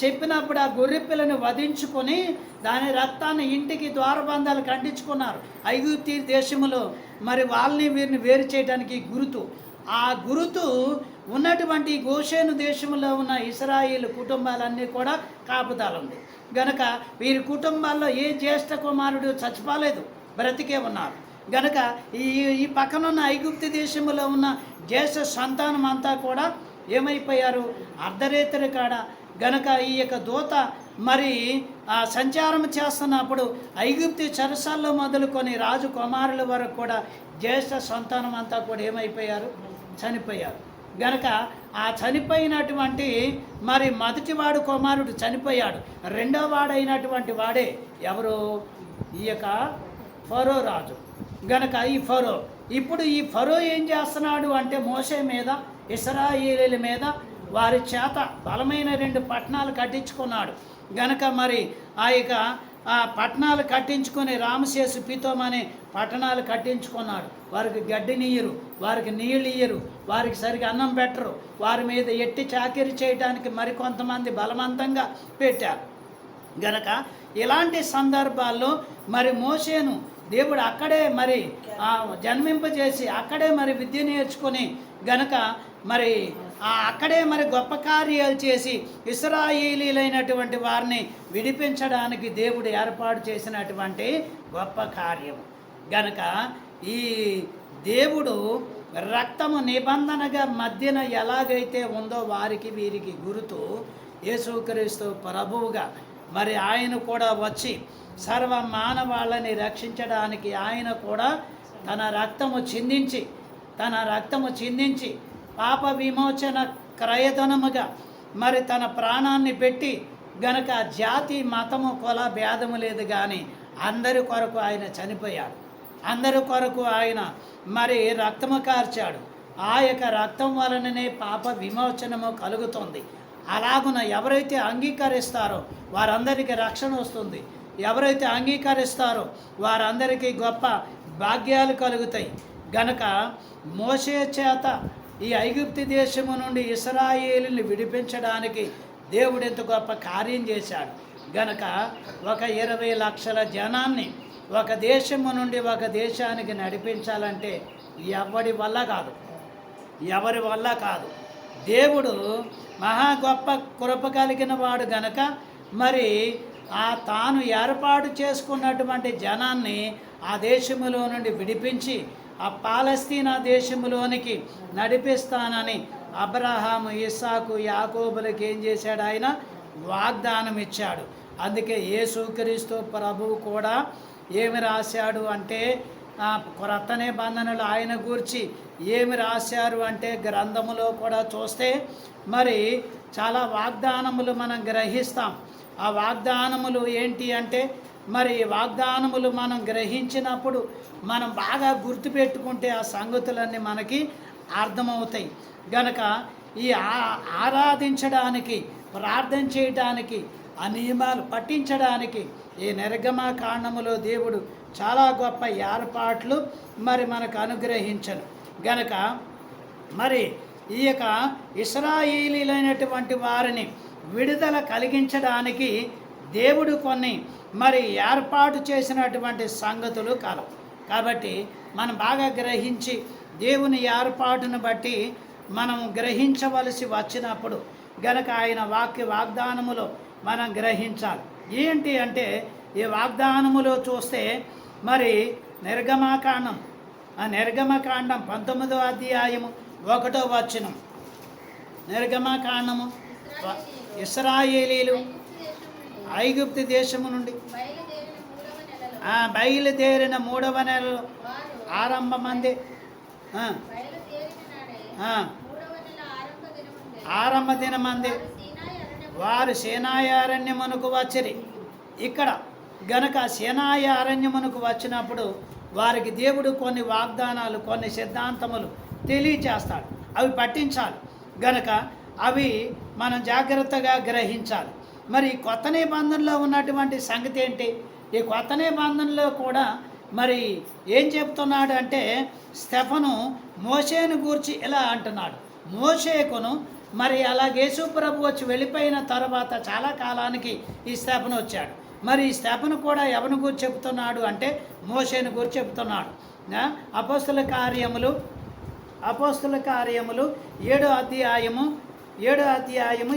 చెప్పినప్పుడు ఆ గొర్రె పిల్లని వధించుకొని దాని రక్తాన్ని ఇంటికి ద్వారబంధాలకు అంటించుకున్నారు. ఐగుప్తు దేశంలో మరి వాళ్ళని వీరిని వేరు చేయడానికి గురుతు, ఆ గురుతు ఉన్నటువంటి గోషేను దేశంలో ఉన్న ఇశ్రాయేలు కుటుంబాలన్నీ కూడా కాపుదల ఉంది. గనక వీరి కుటుంబాల్లో ఏ జ్యేష్ఠ కుమారుడు చచ్చిపోలేదు, బ్రతికే ఉన్నారు. గనక ఈ పక్కనున్న ఐగుప్తు దేశంలో ఉన్న జ్యేష్ఠ సంతానం అంతా కూడా ఏమైపోయారు? అర్ధరేత్రి కాడ గనక ఈ యొక్క దూత మరి సంచారం చేస్తున్నప్పుడు ఐగుప్తు చెరసాల్లో మొదలుకొని రాజు కుమారుల వరకు కూడా జ్యేష్ఠ సంతానం అంతా కూడా ఏమైపోయారు? చనిపోయారు. గనక ఆ చనిపోయినటువంటి మరి మొదటివాడు కుమారుడు చనిపోయాడు. రెండో వాడైనటువంటి వాడే ఎవరు? ఈ యొక్క ఫరో రాజు. గనక ఈ ఫరో ఇప్పుడు ఈ ఫరో ఏం చేస్తున్నాడు అంటే మోషే మీద, ఇశ్రాయేలీల మీద వారి చేత బలమైన 2 పట్టణాలు కట్టించుకున్నాడు. గనక మరి ఆ యొక్క ఆ పట్టణాలు కట్టించుకొని రామశేషు పితోం అనే పట్టణాలు కట్టించుకున్నాడు. వారికి గడ్డినియ్యరు, వారికి నీళ్ళు ఇయ్యరు, వారికి సరిగా అన్నం పెట్టరు, వారి మీద ఎట్టి చాకిరీ చేయడానికి మరికొంతమంది బలవంతంగా పెట్టారు. గనక ఇలాంటి సందర్భాల్లో మరి మోషేను దేవుడు అక్కడే మరి జన్మింపజేసి అక్కడే మరి విద్య నేర్చుకొని గనక మరి అక్కడే మరి గొప్ప కార్యాలు చేసి ఇశ్రాయేలీలైనటువంటి వారిని విడిపించడానికి దేవుడు ఏర్పాటు చేసినటువంటి గొప్ప కార్యం. గనక ఈ దేవుడు రక్తము నిబంధనగా మధ్యన ఎలాగైతే ఉందో వారికి వీరికి గుర్తు యేసుక్రీస్తు ప్రభువుగా మరి ఆయన కూడా వచ్చి సర్వ మానవాళ్ళని రక్షించడానికి ఆయన కూడా తన రక్తము చిందించి పాప విమోచన క్రయధనముగా మరి తన ప్రాణాన్ని పెట్టి గనక జాతి మతము కుల భేదము లేదు కానీ అందరి కొరకు ఆయన చనిపోయాడు. అందరి కొరకు ఆయన మరి రక్తము కార్చాడు. ఆ యొక్క రక్తం వలననే పాప విమోచనము కలుగుతుంది. అలాగున ఎవరైతే అంగీకరిస్తారో వారందరికీ రక్షణ వస్తుంది. ఎవరైతే అంగీకరిస్తారో వారందరికీ గొప్ప భాగ్యాలు కలుగుతాయి. గనక మోషే చేత ఈ ఐగుప్తు దేశము నుండి ఇశ్రాయేలుని విడిపించడానికి దేవుడు ఎంత గొప్ప కార్యం చేశాడు. గనక ఒక 20 లక్షల జనాన్ని ఒక దేశము నుండి ఒక దేశానికి నడిపించాలంటే ఎవరి వల్ల కాదు. దేవుడు మహా గొప్ప కృప కలిగిన వాడు గనక మరి తాను ఏర్పాటు చేసుకున్నటువంటి జనాన్ని ఆ దేశములో నుండి విడిపించి ఆ పాలస్తీనా దేశములోనికి నడిపిస్తానని అబ్రహాము, ఇస్సాకు, యాకోబులకు ఏం చేశాడు? ఆయన వాగ్దానం ఇచ్చాడు. అందుకే యేసుక్రీస్తు ప్రభువు కూడా ఏమి రాశాడు అంటే క్రొత్త నిబంధనలు ఆయన గూర్చి ఏమి రాశారు అంటే గ్రంథములో కూడా చూస్తే మరి చాలా వాగ్దానములు మనం గ్రహిస్తాం. ఆ వాగ్దానములు ఏంటి అంటే మరి వాగ్దానములు మనం గ్రహించినప్పుడు మనం బాగా గుర్తుపెట్టుకుంటే ఆ సంగతులన్నీ మనకి అర్థమవుతాయి. గనక ఈ ఆరాధించడానికి, ప్రార్థన చేయడానికి, ఆ నియమాలు పఠించడానికి ఈ నిర్గమకాండములో దేవుడు చాలా గొప్ప ఏర్పాట్లు మరి మనకు అనుగ్రహించను. గనక మరి ఈ యొక్క ఇశ్రాయేలీలైనటువంటి వారిని విడుదల కలిగించడానికి దేవుడు కొన్ని మరి ఏర్పాటు చేసినటువంటి సంగతులు కలవు. కాబట్టి మనం బాగా గ్రహించి దేవుని ఏర్పాటును బట్టి మనం గ్రహించవలసి వచ్చినప్పుడు గనక ఆయన వాగ్దానములో మనం గ్రహించాలి. ఏంటి అంటే ఈ వాగ్దానములో చూస్తే మరి నిర్గమకాండం 19వ అధ్యాయము 1వ వచనం. నిర్గమకాండము ఇశ్రాయేలీలు ఐగుప్తు దేశము నుండి బయలుదేరిన 3వ నెలలో ఆరంభమంది ఆరంభ దినమంది వారు సీనాయి అరణ్యమునకు వచ్చిరి. ఇక్కడ గనక సీనాయి అరణ్యమునకు వచ్చినప్పుడు వారికి దేవుడు కొన్ని వాగ్దానాలు, కొన్ని సిద్ధాంతములు తెలియచేస్తాడు. అవి పట్టించాలి. గనక అవి మనం జాగ్రత్తగా గ్రహించాలి. మరి కొత్త నిబంధనలో ఉన్నటువంటి సంగతి ఏంటి? ఈ కొత్త నిబంధనలో కూడా మరి ఏం చెప్తున్నాడు అంటే స్టెఫను మోషేను గూర్చి ఇలా అంటున్నాడు. మోషేకును మరి అలాగే యేసు ప్రభు వచ్చి వెళ్ళిపోయిన తర్వాత చాలా కాలానికి ఈ స్టెఫను వచ్చాడు. మరి ఈ స్టెఫను కూడా ఎవరిని గురించి చెప్తున్నాడు అంటే మోషేను గురించి చెప్తున్నాడు. అపోస్తుల కార్యములు 7వ అధ్యాయము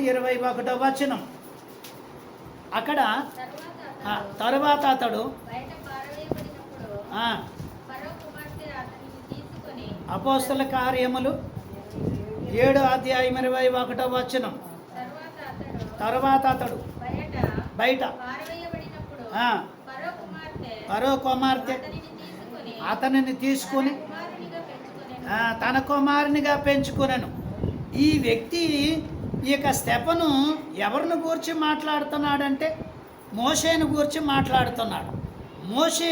21వ వచనం. అక్కడ తరువాత అతడు అపోస్తుల కార్యములు 7వ అధ్యాయం 21వ వచనం. తరువాత అతడు బయట ఫరో కుమార్తె అతనిని తీసుకుని తన కుమారునిగా పెంచుకునను. ఈ వ్యక్తి ఈ యొక్క స్టెఫను ఎవరిని గూర్చి మాట్లాడుతున్నాడంటే మోషేను గూర్చి మాట్లాడుతున్నాడు. మోషే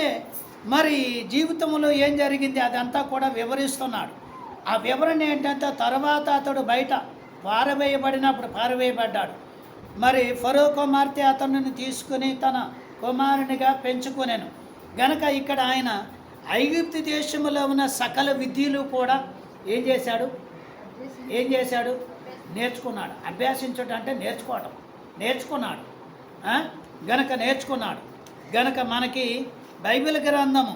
మరి జీవితంలో ఏం జరిగింది అదంతా కూడా వివరిస్తున్నాడు. ఆ వివరణ ఏంటంటే తర్వాత అతడు బయట పారవేయబడ్డాడు. మరి ఫరో కుమార్తె అతనిని తీసుకుని తన కుమారునిగా పెంచుకొనెను. గనక ఇక్కడ ఆయన ఐగుప్తు దేశంలో ఉన్న సకల విద్యలు కూడా ఏం చేశాడు నేర్చుకున్నాడు. అభ్యాసించడం అంటే నేర్చుకున్నాడు. గనక నేర్చుకున్నాడు. గనక మనకి బైబిల్ గ్రంథము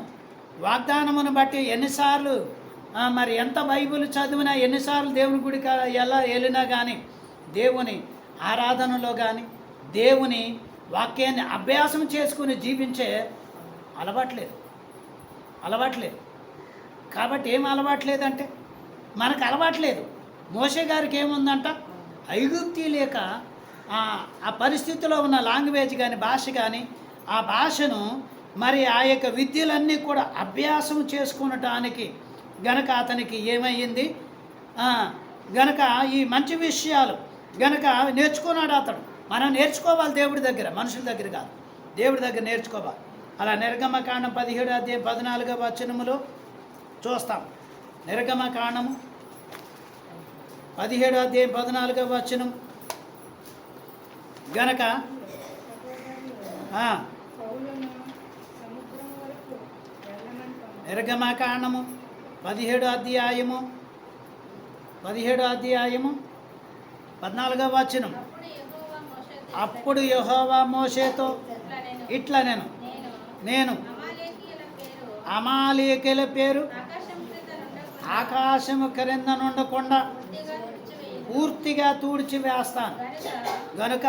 వాగ్దానమును బట్టి ఎన్నిసార్లు మరి ఎంత బైబిల్ చదివినా, ఎన్నిసార్లు దేవుని గుడికి ఎలా వెళ్ళినా కానీ దేవుని ఆరాధనలో కానీ దేవుని వాక్యాన్ని అభ్యాసం చేసుకుని జీవించే అలవాట్లేదు. కాబట్టి ఏం అలవాట్లేదంటే మనకు అలవాట్లేదు. మోషే గారికి ఏముందంట, ఐగుప్తి లేక ఆ పరిస్థితిలో ఉన్న లాంగ్వేజ్ కానీ భాష కానీ ఆ భాషను మరి ఆ యొక్క విద్యలన్నీ కూడా అభ్యాసం చేసుకునటానికి గనక అతనికి ఏమయ్యింది, గనక ఈ మంచి విషయాలు గనక నేర్చుకున్నాడు అతడు. మనం నేర్చుకోవాలి దేవుడి దగ్గర, మనుషుల దగ్గర కాదు, దేవుడి దగ్గర నేర్చుకోవాలి. అలా నిర్గమకాండం 17:14 చూస్తాం. నిర్గమకాండము 17:14 గనక నిర్గమకాండము 17వ అధ్యాయము 14 అప్పుడు యెహోవా మోషేతో ఇట్లా నేను అమాలేకీయుల పేరు ఆకాశము క్రింద నుండకుండా పూర్తిగా తుడిచి వేస్తాను. గనుక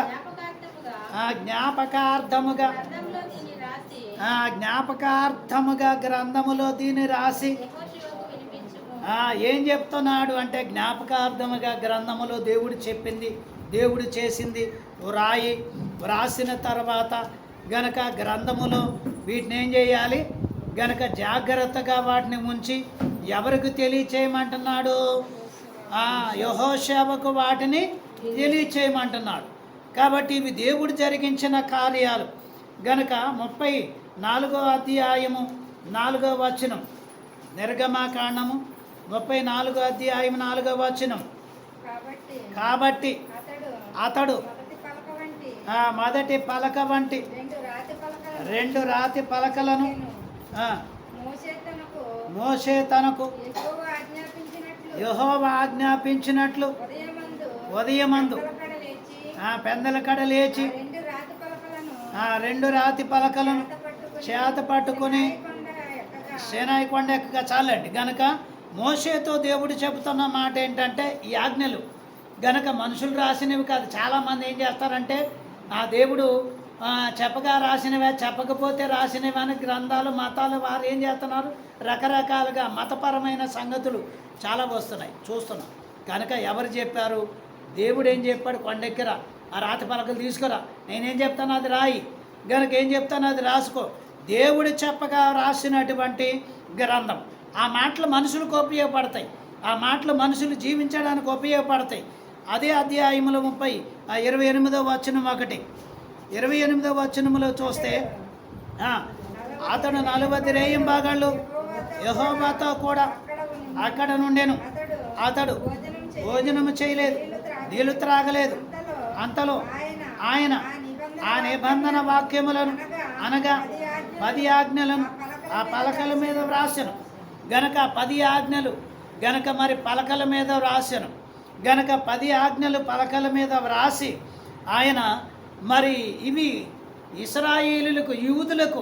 జ్ఞాపకార్థముగా గ్రంథములో దీన్ని రాసి ఏం చెప్తున్నాడు అంటే, జ్ఞాపకార్థముగా గ్రంథములో దేవుడు చెప్పింది, దేవుడు చేసింది వ్రాసిన తర్వాత గనక గ్రంథములో వీటిని ఏం చేయాలి, గనక జాగ్రత్తగా వాటిని ఉంచి ఎవరికి తెలియచేయమంటున్నాడు, యెహోషువకు వాటిని తెలియచేయమంటున్నాడు. కాబట్టి ఇవి దేవుడు జరిగించిన కార్యాలు. గనక 34వ అధ్యాయము 4వ వచనం, నిర్గమకాండము 34వ అధ్యాయం 4వ వచనం. కాబట్టి అతడు మొదటి పలక వంటి 2 రాతి పలకలను మోషే తనకు యెహోవా ఆజ్ఞాపించినట్లు ఉదయమందు పెందల కడ లేచి 2 రాతి పలకలను చేత పట్టుకొని సీనాయి కొండ ఎక్కగా చాలండి. గనక మోషేతో దేవుడు చెబుతున్న మాట ఏంటంటే, ఈ ఆజ్ఞలు గనక మనుషులు రాసినవి కాదు. చాలామంది ఏం చేస్తారంటే, ఆ దేవుడు చెప్పగా రాసినవే, చెప్పకపోతే రాసినవి అని గ్రంథాలు మతాలు వారు ఏం చేస్తున్నారు, రకరకాలుగా మతపరమైన సంగతులు చాలా వస్తున్నాయి, చూస్తున్నాం. కనుక ఎవరు చెప్పారు, దేవుడు ఏం చెప్పాడు, కొండెక్కిరా, ఆ రాతి పలకలు తీసుకురా, నేనేం చెప్తాను అది రాయి, గనక ఏం చెప్తాను అది రాసుకో. దేవుడు చెప్పగా రాసినటువంటి గ్రంథం. ఆ మాటలు మనుషులకు ఉపయోగపడతాయి, ఆ మాటలు మనుషులు జీవించడానికి ఉపయోగపడతాయి. అదే అధ్యాయములో 28వ వచనం 28వ వచనములో చూస్తే, అతడు 40 రేయింబాగాళ్ళు యెహోవాతో కూడా అక్కడ నుండెను. అతడు భోజనము చేయలేదు, నీళ్లు త్రాగలేదు. అంతలో ఆయన ఆ నిబంధన వాక్యములను అనగా 10 ఆజ్ఞలను ఆ పలకల మీద వ్రాసెను. గనక 10 ఆజ్ఞలు గనక మరి పలకల మీద వ్రాసెను. గనక 10 ఆజ్ఞలు పలకల మీద వ్రాసి ఆయన మరి ఇవి ఇశ్రాయేలులకు, యూదులకు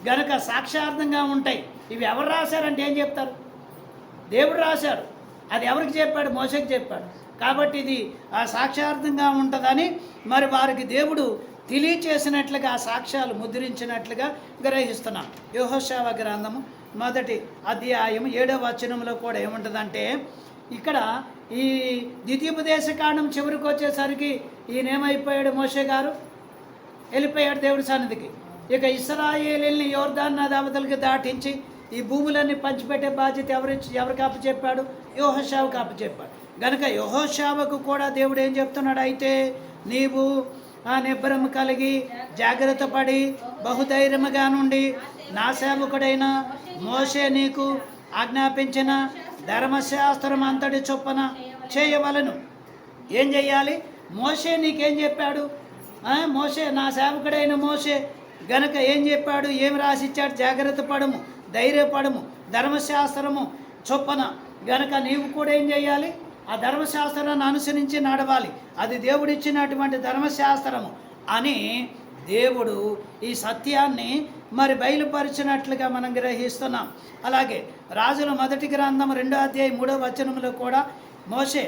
గనక సాక్షార్థంగా ఉంటాయి. ఇవి ఎవరు రాశారంటే ఏం చెప్తారు, దేవుడు రాశాడు. అది ఎవరికి చెప్పాడు, మోషేకి చెప్పాడు. కాబట్టి ఇది ఆ సాక్షార్థంగా ఉంటుందని మరి వారికి దేవుడు తెలియచేసినట్లుగా ఆ సాక్ష్యాలు ముద్రించినట్లుగా గ్రహిస్తున్నాం. యెహోషువ గ్రంథము 1వ అధ్యాయం 7వ వచనంలో కూడా ఏముంటుందంటే, ఇక్కడ ఈ ద్వితీయోపదేశకాండం చివరికి వచ్చేసరికి ఈయనేమైపోయాడు, మోషే గారు వెళ్ళిపోయాడు దేవుడి సన్నిధికి. ఇక ఇశ్రాయేలీయుల్ని యోర్దాను నది అవతలికి దాటించి ఈ భూములన్నీ పంచిపెట్టే బాధ్యత ఎవరికి అప్పచెప్పాడు, యెహోషువకు అప్పచెప్పాడు. గనుక యెహోషువకు కూడా దేవుడు ఏం చెప్తున్నాడు, అయితే నీవు నిబ్బరం కలిగి జాగ్రత్త పడి బహుధైర్యముగా నుండి నా సేవకుడైన మోషే నీకు ఆజ్ఞాపించిన ధర్మశాస్త్రం అంతటి చొప్పున చేయవలను. ఏం చెయ్యాలి, మోషే నీకేం చెప్పాడు, మోషే నా సేవకుడైన మోషే గనక ఏం చెప్పాడు, ఏం రాసిచ్చాడు? జాగ్రత్త పడము, ధైర్యపడము, ధర్మశాస్త్రము చొప్పున. గనక నీవు కూడా ఏం చేయాలి? ఆ ధర్మశాస్త్రాన్ని అనుసరించి నడవాలి. అది దేవుడిచ్చినటువంటి ధర్మశాస్త్రము అని దేవుడు ఈ సత్యాన్ని మరి బయలుపరిచినట్లుగా మనం గ్రహిస్తున్నాం. అలాగే రాజుల మొదటి గ్రంథం 2వ అధ్యాయం 3వ వచనంలో కూడా మోషే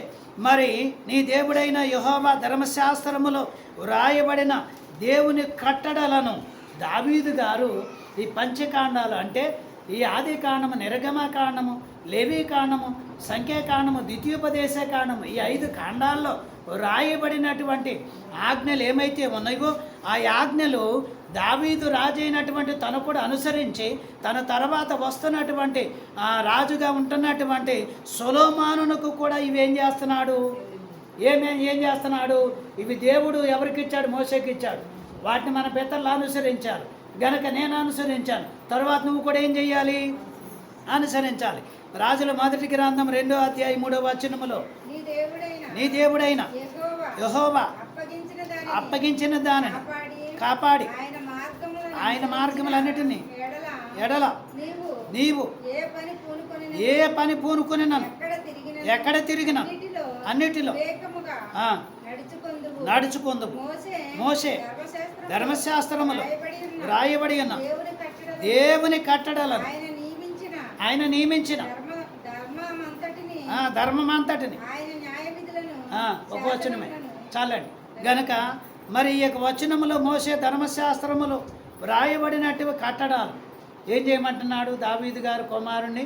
మరి నీ దేవుడైన యెహోవా ధర్మశాస్త్రములో వ్రాయబడిన దేవుని కట్టడలను దావీదు గారు ఈ పంచకాండాలు అంటే ఈ ఆది కాండము, నిర్గమ కాండము, లేవీ కాండము, సంఖ్యాకాండము, ద్వితీయోపదేశ కాండము, ఈ 5 కాండాల్లో రాయబడినటువంటి ఆజ్ఞలు ఏమైతే ఉన్నాయో ఆ ఆజ్ఞలు దావీదు రాజైనటువంటి తను కూడా అనుసరించి తన తర్వాత వస్తున్నటువంటి రాజుగా ఉంటున్నటువంటి సొలొమోనునకు కూడా ఇవి ఏం చేస్తున్నాడు? ఏం చేస్తున్నాడు? ఇవి దేవుడు ఎవరికి ఇచ్చాడు? మోషేకి ఇచ్చాడు. వాటిని మన పితరులు అనుసరించారు. గనక నేను అనుసరించాను, తర్వాత నువ్వు కూడా ఏం చెయ్యాలి? అనుసరించాలి. రాజుల మొదటి గ్రంథం 2వ అధ్యాయం 3వ వచనములో నీ దేవుడైన యెహోవా అప్పగించిన దానిని కాపాడి ఆయన మార్గములన్నిటినీ ఎడల నీవు ఏ పని పూనుకొని నన్ను ఎక్కడ తిరిగిన అన్నిటిలో నడుచుకుందుము. మోషే ధర్మశాస్త్రములో రాయబడి ఉన్న దేవుని కట్టడలను ఆయన నియమించిన ధర్మమంతటిని ఒక వచనమే చాలండి. గనక మరి ఈ యొక్క వచనములో మోషే ధర్మశాస్త్రములో వ్రాయబడినట్టు కట్టడాలు ఏం చేయమంటున్నాడు? దావీదు గారు కుమారుణ్ణి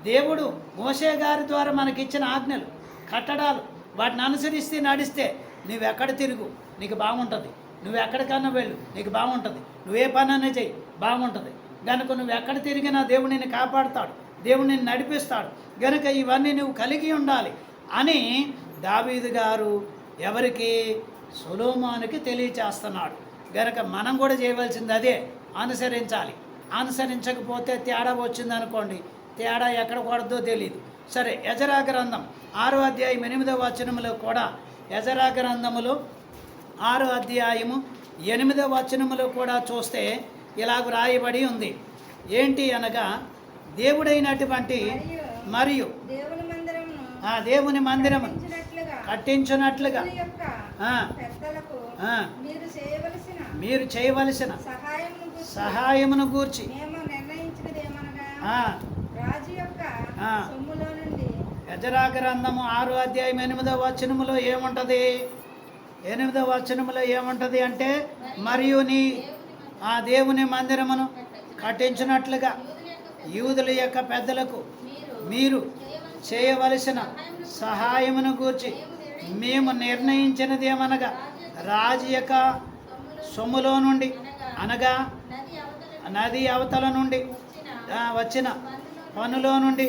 దేవుడు మోషే గారి ద్వారా మనకిచ్చిన ఆజ్ఞలు, కట్టడాలు, వాటిని అనుసరిస్తే నడిస్తే నువ్వెక్కడ తిరుగు నీకు బాగుంటుంది, నువ్వెక్కడికన్నా వెళ్ళు నీకు బాగుంటుంది, నువ్వే పనన్నా చెయ్యి బాగుంటుంది. గనుక నువ్వు ఎక్కడ తిరిగినా దేవుడు నిన్ను కాపాడుతాడు, దేవుడు నిన్ను నడిపిస్తాడు. గనుక ఇవన్నీ నువ్వు కలిగి ఉండాలి అని దావీదు గారు ఎవరికి? సొలొమోనుకి తెలియచేస్తున్నాడు. గనుక మనం కూడా చేయవలసింది అదే, అనుసరించాలి. అనుసరించకపోతే తేడా వచ్చిందనుకోండి, తేడా ఎక్కడ కొడదో తెలియదు. సరే, ఎజరా గ్రంథం 6వ అధ్యాయం 8వ వచనములో కూడా, ఎజరా గ్రంథములో 6వ అధ్యాయము 8వ వచనములో కూడా చూస్తే ఇలాగ రాయబడి ఉంది. ఏంటి అనగా, దేవుడైనటువంటి మరియు దేవుని మందిరమును కట్టించున్నట్లుగా మీరు చేయవలసిన సహాయమును గూర్చి ఎజరా గ్రంథము 6వ అధ్యాయం 8వ వచనములో ఏముంటుంది? 8వ వచనములో ఏముంటుంది అంటే, మరియు నీ దేవుని మందిరమును కట్టించినట్లుగా యూదుల యొక్క పెద్దలకు మీరు చేయవలసిన సహాయమును గూర్చి మేము నిర్ణయించినదేమనగా, రాజు యొక్క సొమ్ములో నుండి అనగా నది అవతల నుండి వచ్చిన పనులో నుండి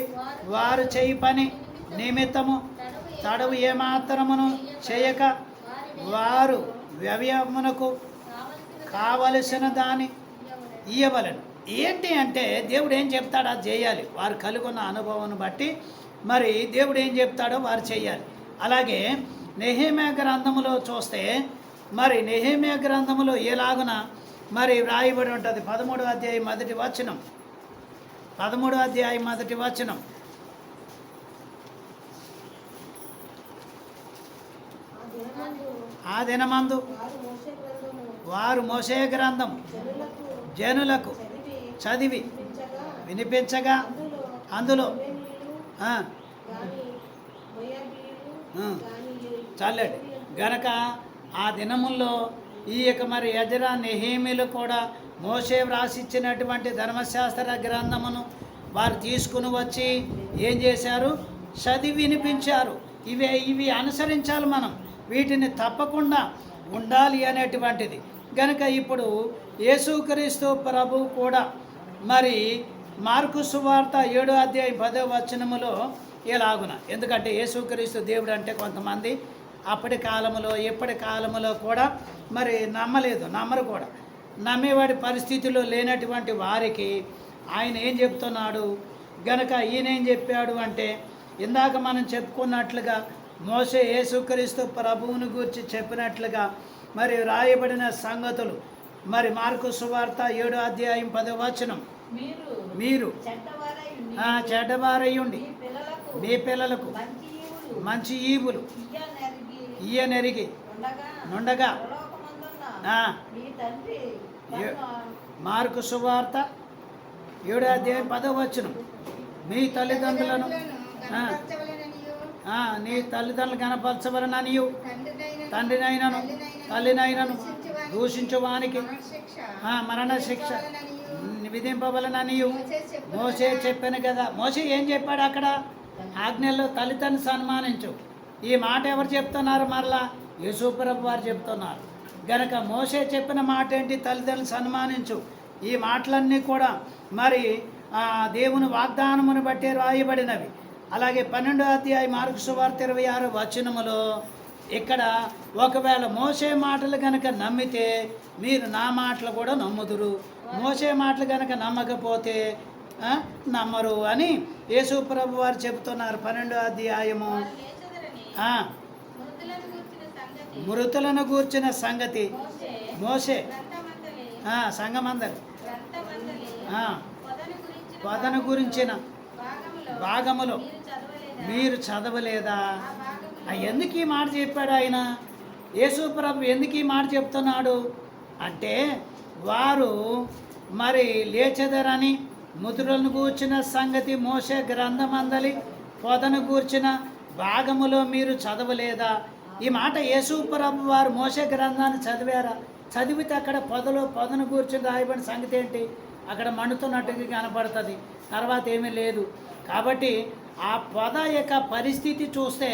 వారు చేయి పని నిమిత్తము తడవు ఏమాత్రమును చేయక వారు వ్యయమునకు కావలసిన దాన్ని ఇయ్యవలను. ఏంటి అంటే, దేవుడు ఏం చెప్తాడో అది చేయాలి. వారు కలుగున్న అనుభవాన్ని బట్టి మరి దేవుడు ఏం చెప్తాడో వారు చేయాలి. అలాగే నెహెమ్యా గ్రంథములో చూస్తే మరి నెహెమ్యా గ్రంథములో ఎలాగున మరి వ్రాయబడి ఉంటుంది. 13వ అధ్యాయం 1వ వచనం, 13వ అధ్యాయం 1వ వచనం. ఆ దినమందు వారు మోషే గ్రంథం జనులకు చదివి వినిపించగా అందులో చాలండి. గనక ఆ దినముల్లో ఈ యొక్క మరి ఎజరా నెహెమీయులు కూడా మోషే వ్రాసిచ్చినటువంటి ధర్మశాస్త్ర గ్రంథమును వారు తీసుకుని వచ్చి ఏం చేశారు? చదివి వినిపించారు. ఇవి అనుసరించాలి మనం, వీటిని తప్పకుండా ఉండాలి అనేటువంటిది. గనుక ఇప్పుడు యేసుక్రీస్తు ప్రభు కూడా మరి మార్కు సువార్త 7వ అధ్యాయం 10వ వచనములో ఎలాగున, ఎందుకంటే యేసుక్రీస్తు దేవుడు అంటే కొంతమంది అప్పటి కాలంలో ఇప్పటి కాలంలో కూడా మరి నమ్మరు కూడా. నమ్మేవాడి పరిస్థితిలో లేనటువంటి వారికి ఆయన ఏం చెప్తున్నాడు? గనక ఈయన ఏం చెప్పాడు అంటే, ఇందాక మనం చెప్పుకున్నట్లుగా మోషే యేసుక్రీస్తు ప్రభువుని గురించి చెప్పినట్లుగా మరి రాయబడిన సంగతులు మరి మార్కు సువార్త 7వ అధ్యాయం 10వ వచనం, మీరు చెడ్డవారయ్యుండి మీ పిల్లలకు మంచి ఈవులు ఇయ్యనెరిగి నుండగా మార్కు సువార్త 7వ అధ్యాయం 10వ వచనం, మీ తల్లిదండ్రులను నీ తల్లిదండ్రులు కనపరచవలననియు తండ్రినైనను తల్లినైనను దూషించువానికి మరణ శిక్ష విధింపవలననియు మోసే చెప్పాను కదా. మోసే ఏం చెప్పాడు అక్కడ? ఆజ్ఞల్లో తల్లిదండ్రులు సన్మానించు. ఈ మాట ఎవరు చెప్తున్నారు? మరలా యేసుప్రభు వారు చెప్తున్నారు. గనక మోసే చెప్పిన మాట ఏంటి? తల్లిదండ్రులు సన్మానించు. ఈ మాటలన్నీ కూడా మరి దేవుని వాగ్దానమును బట్టి రాయబడినవి. అలాగే 12వ అధ్యాయం మార్కు సువార్త 26వ వచనములో ఇక్కడ ఒకవేళ మోసే మాటలు కనుక నమ్మితే మీరు నా మాటలు కూడా నమ్ముదురు, మోసే మాటలు కనుక నమ్మకపోతే నమ్మరు అని యేసు ప్రభు వారు చెబుతున్నారు. 12వ అధ్యాయము మృతులను గూర్చిన సంగతి మోసే సంగమందరి వదన గురించిన భాగములో మీరు చదవలేదా? ఎందుకు ఈ మాట చెప్పాడు ఆయన? యేసు ప్రభు ఎందుకు ఈ మాట చెప్తున్నాడు అంటే, వారు మరి లేచెదరని మృతులను గూర్చిన సంగతి మోసే గ్రంథమందలి పొదను గూర్చిన భాగములో మీరు చదవలేదా? ఈ మాట యేసు ప్రభు వారు మోసే గ్రంథాన్ని చదివారా? చదివితే అక్కడ పొదను గూర్చిన రాయబడిన సంగతి ఏంటి? అక్కడ మండుతున్నట్టుగా కనపడుతుంది, తర్వాత ఏమీ లేదు. కాబట్టి ఆ పొద యొక్క పరిస్థితి చూస్తే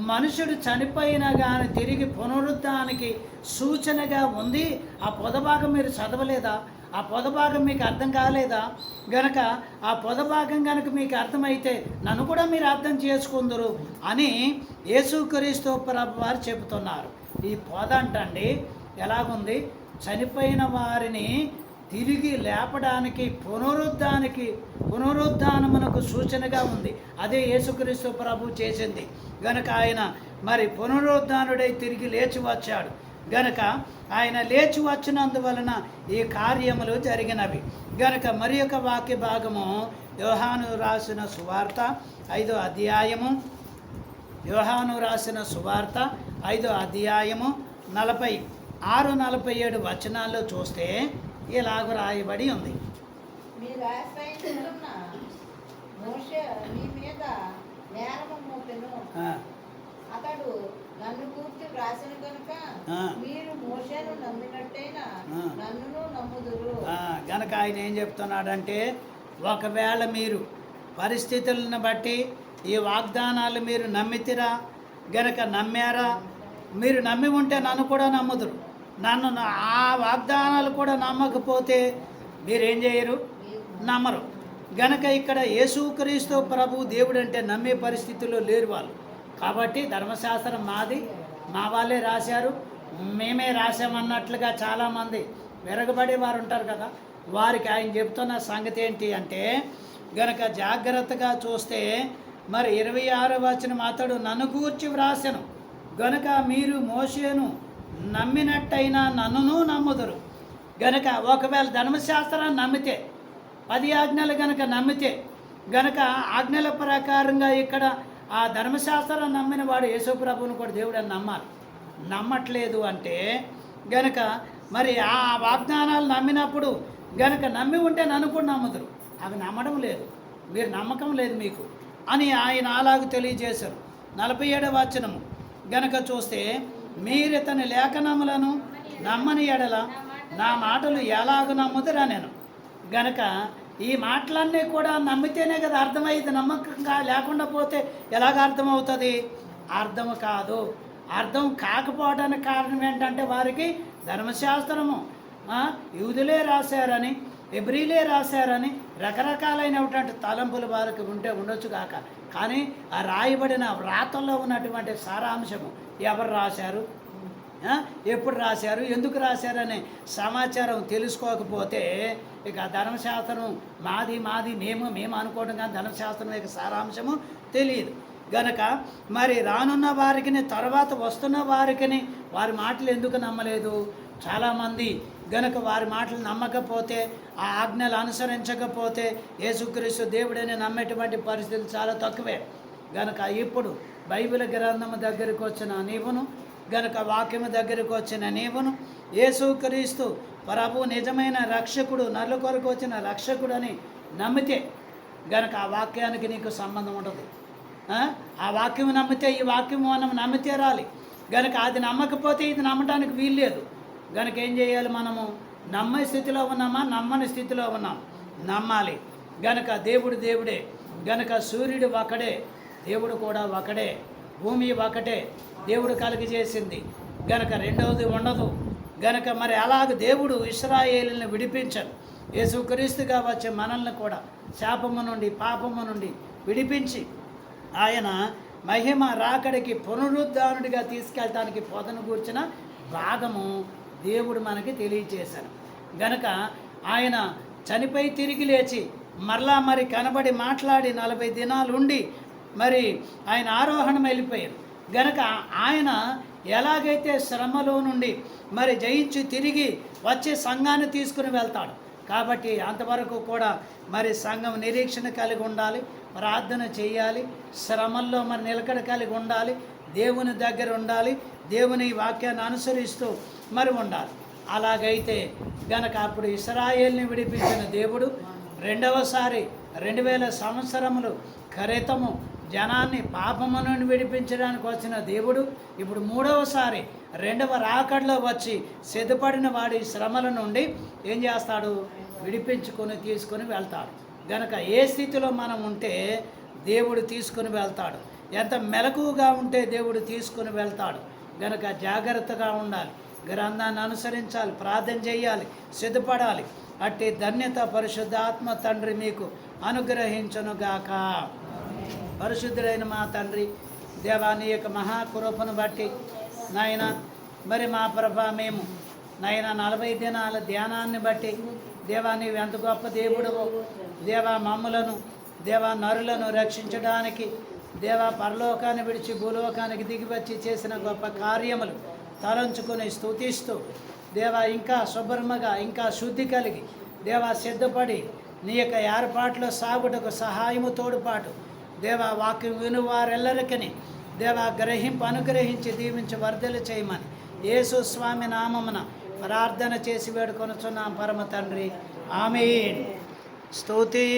మనుషుడు చనిపోయినా కానీ తిరిగి పునరుద్ధానికి సూచనగా ఉంది. ఆ పొద భాగం మీరు చదవలేదా? ఆ పొద భాగం మీకు అర్థం కాలేదా? గనక ఆ పొద భాగం కనుక మీకు అర్థమైతే నన్ను కూడా మీరు అర్థం చేసుకుందరు అని యేసుక్రీస్తు ప్రభు వారు చెబుతున్నారు. ఈ పొద అంటండి ఎలాగుంది? చనిపోయిన వారిని తిరిగి లేపడానికి పునరుద్ధానమునకు సూచనగా ఉంది. అదే యేసుక్రీస్తు ప్రభు చేసింది. గనక ఆయన మరి పునరుద్ధానుడై తిరిగి లేచి వచ్చాడు. గనక ఆయన లేచి వచ్చినందువలన ఈ కార్యములు జరిగినవి. గనక మరి ఒక వాక్య భాగము యోహాను రాసిన సువార్త 5వ అధ్యాయము, యోహాను రాసిన సువార్త 5వ అధ్యాయము 46-47 వచనాల్లో చూస్తే ఇలాగ రాయబడి ఉంది. అతడు నన్ను గూర్చి వ్రాసిన కనుక మీరు మోషేను నమ్మినట్టేనా నన్నును నమ్ముదురు. గనక ఆయన ఏం చెప్తున్నాడంటే, ఒకవేళ మీరు పరిస్థితులను బట్టి ఈ వాగ్దానాలు మీరు నమ్మితిరా, గనక నమ్మారా, మీరు నమ్మి ఉంటే నన్ను కూడా నమ్ముదురు. నన్ను ఆ వాగ్దానాలు కూడా నమ్మకపోతే మీరేం చేయరు? నమ్మరు. గనక ఇక్కడ యేసుక్రీస్తు ప్రభు దేవుడు అంటే నమ్మే పరిస్థితుల్లో లేరు వాళ్ళు. కాబట్టి ధర్మశాస్త్రం మాది, మా వాళ్ళే రాశారు, మేమే రాసామన్నట్లుగా చాలామంది వెరగబడే వారు ఉంటారు కదా. వారికి ఆయన చెప్తున్న సంగతి ఏంటి అంటే, గనక జాగ్రత్తగా చూస్తే మరి 26వ వచనం, అతడు నన్ను గూర్చి వ్రాసెను గనక మీరు మోషేను నమ్మినట్టయినా నన్నును నమ్ముదురు. గనక ఒకవేళ ధర్మశాస్త్రాన్ని నమ్మితే, 10 ఆజ్ఞలు గనక నమ్మితే, గనక ఆజ్ఞల ప్రకారంగా ఇక్కడ ఆ ధర్మశాస్త్రాన్ని నమ్మిన వాడు యేసుప్రభువును కూడా దేవుడు అని నమ్మాలి. నమ్మట్లేదు అంటే గనక మరి ఆ వాగ్దానాలు నమ్మినప్పుడు గనక నమ్మి ఉంటే నన్ను కూడా నమ్ముదురు. అవి నమ్మడం లేదు, మీరు నమ్మకం లేదు మీకు అని ఆయన అలాగూ తెలియజేశారు. 47వ వచనము గనక చూస్తే, మీరు ఇతని లేఖనములను నమ్మని ఎడల నా మాటలు ఎలాగ నమ్ముదురా నేను. గనక ఈ మాటలన్నీ కూడా నమ్మితేనే కదా అర్థమైంది. నమ్మకంగా లేకుండా పోతే ఎలాగ అర్థమవుతుంది? అర్థం కాదు. అర్థం కాకపోవడానికి కారణం ఏంటంటే వారికి ధర్మశాస్త్రము యూదులే రాశారని, హెబ్రీలే రాశారని రకరకాలైనటువంటి తలంపులు వారికి ఉండొచ్చు కాక, కానీ ఆ రాయబడిన వ్రాతల్లో ఉన్నటువంటి సారాంశము ఎవరు రాశారు, ఎప్పుడు రాశారు, ఎందుకు రాశారనే సమాచారం తెలుసుకోకపోతే ఇక ధర్మశాస్త్రం మాది మేము అనుకోవడం, కానీ ధర్మశాస్త్రం యొక్క సారాంశము తెలియదు. గనక మరి రానున్న వారికి, తర్వాత వస్తున్న వారికి వారి మాటలు ఎందుకు నమ్మలేదు? చాలామంది గనుక వారి మాటలు నమ్మకపోతే, ఆ ఆజ్ఞలు అనుసరించకపోతే యేసుక్రీస్తు దేవుడని నమ్మేటువంటి పరిస్థితులు చాలా తక్కువే. గనుక ఇప్పుడు బైబిల్ గ్రంథము దగ్గరికి వచ్చిన నీవును, గనుక వాక్యము దగ్గరికి వచ్చిన నీవును యేసుక్రీస్తు ప్రభు నిజమైన రక్షకుడు, నరుల కొరకు వచ్చిన రక్షకుడు అని నమ్మితే గనుక ఆ వాక్యానికి నీకు సంబంధం ఉంటుంది. ఆ వాక్యం నమ్మితే ఈ వాక్యం మనం నమ్మితే రాలి. గనుక అది నమ్మకపోతే ఇది నమ్మటానికి వీల్లేదు. గనుక ఏం చేయాలి? మనము నమ్మే స్థితిలో ఉన్నామా, నమ్మని స్థితిలో ఉన్నాం? నమ్మాలి. గనుక దేవుడు దేవుడే, గనుక సూర్యుడు ఒకడే, దేవుడు కూడా ఒకడే, భూమి ఒకటే, దేవుడు కలిగజేసింది. గనుక రెండవది ఉండదు. గనుక మరి అలాగ దేవుడు ఇశ్రాయేలుని విడిపించాడు. యేసుక్రీస్తుగా వచ్చే మనల్ని కూడా శాపము నుండి, పాపము నుండి విడిపించి ఆయన మహిమ రాకడికి పునరుద్ధానుడిగా తీసుకెళ్ళటానికి పొదను కూర్చిన భాగము దేవుడు మనకి తెలియచేశాడు. గనుక ఆయన చనిపోయి తిరిగి లేచి మరలా మరి కనబడి మాట్లాడి 40 దినాలు ఉండి మరి ఆయన ఆరోహణం వెళ్ళిపోయారు. గనుక ఆయన ఎలాగైతే శ్రమలో నుండి మరి జయించి తిరిగి వచ్చే సంఘాన్ని తీసుకుని వెళ్తాడు. కాబట్టి అంతవరకు కూడా మరి సంఘం నిరీక్షణ కలిగి ఉండాలి, ప్రార్థన చేయాలి, శ్రమల్లో మరి నిలకడ కలిగి ఉండాలి, దేవుని దగ్గర ఉండాలి, దేవుని వాక్యాన్ని అనుసరిస్తూ మరి ఉండాలి. అలాగైతే గనక అప్పుడు ఇశ్రాయేలుని విడిపించిన దేవుడు రెండవసారి 2000 సంవత్సరములు క్రితము జనాన్ని పాపము నుండి విడిపించడానికి వచ్చిన దేవుడు ఇప్పుడు మూడవసారి రెండవ రాకడలో వచ్చి సిద్ధపడిన వాడి శ్రమల నుండి ఏం చేస్తాడు? విడిపించుకొని తీసుకొని వెళ్తాడు. గనక ఏ స్థితిలో మనం ఉంటే దేవుడు తీసుకుని వెళ్తాడు, ఎంత మెలకుగా ఉంటే దేవుడు తీసుకుని వెళ్తాడు. గనక జాగ్రత్తగా ఉండాలి, గ్రంథాన్ని అనుసరించాలి, ప్రార్థన చేయాలి, సిద్ధపడాలి. అట్టి ధన్యత పరిశుద్ధాత్మ తండ్రి మీకు అనుగ్రహించునుగాక. పరిశుద్ధుడైన మా తండ్రి దేవా, నీ యొక్క మహాకృపను బట్టి నాయన మరి మా ప్రభా మేము నాయన 40 దినాల ధ్యానాన్ని బట్టి దేవా నీవు ఎంత గొప్ప దేవుడవు. దేవా మమ్ములను దేవా నరులను రక్షించడానికి దేవా పరలోకాన్ని విడిచి భూలోకానికి దిగివచ్చి చేసిన గొప్ప కార్యములు తలంచుకొని స్తుతిస్తూ దేవా ఇంకా శుభ్రమగా ఇంకా శుద్ధి కలిగి దేవా సిద్ధపడి నీ యొక్క ఏర్పాట్లో సాగుటకు సహాయము తోడుపాటు దేవా వాక్యం విను వారెల్లరికని దేవా అనుగ్రహించి దీవించి వర్ధలు చేయమని యేసు స్వామి నామమున ప్రార్థన చేసి వేడుకొనుచున్నాం పరమ తండ్రి. ఆమేన్. స్తుతి.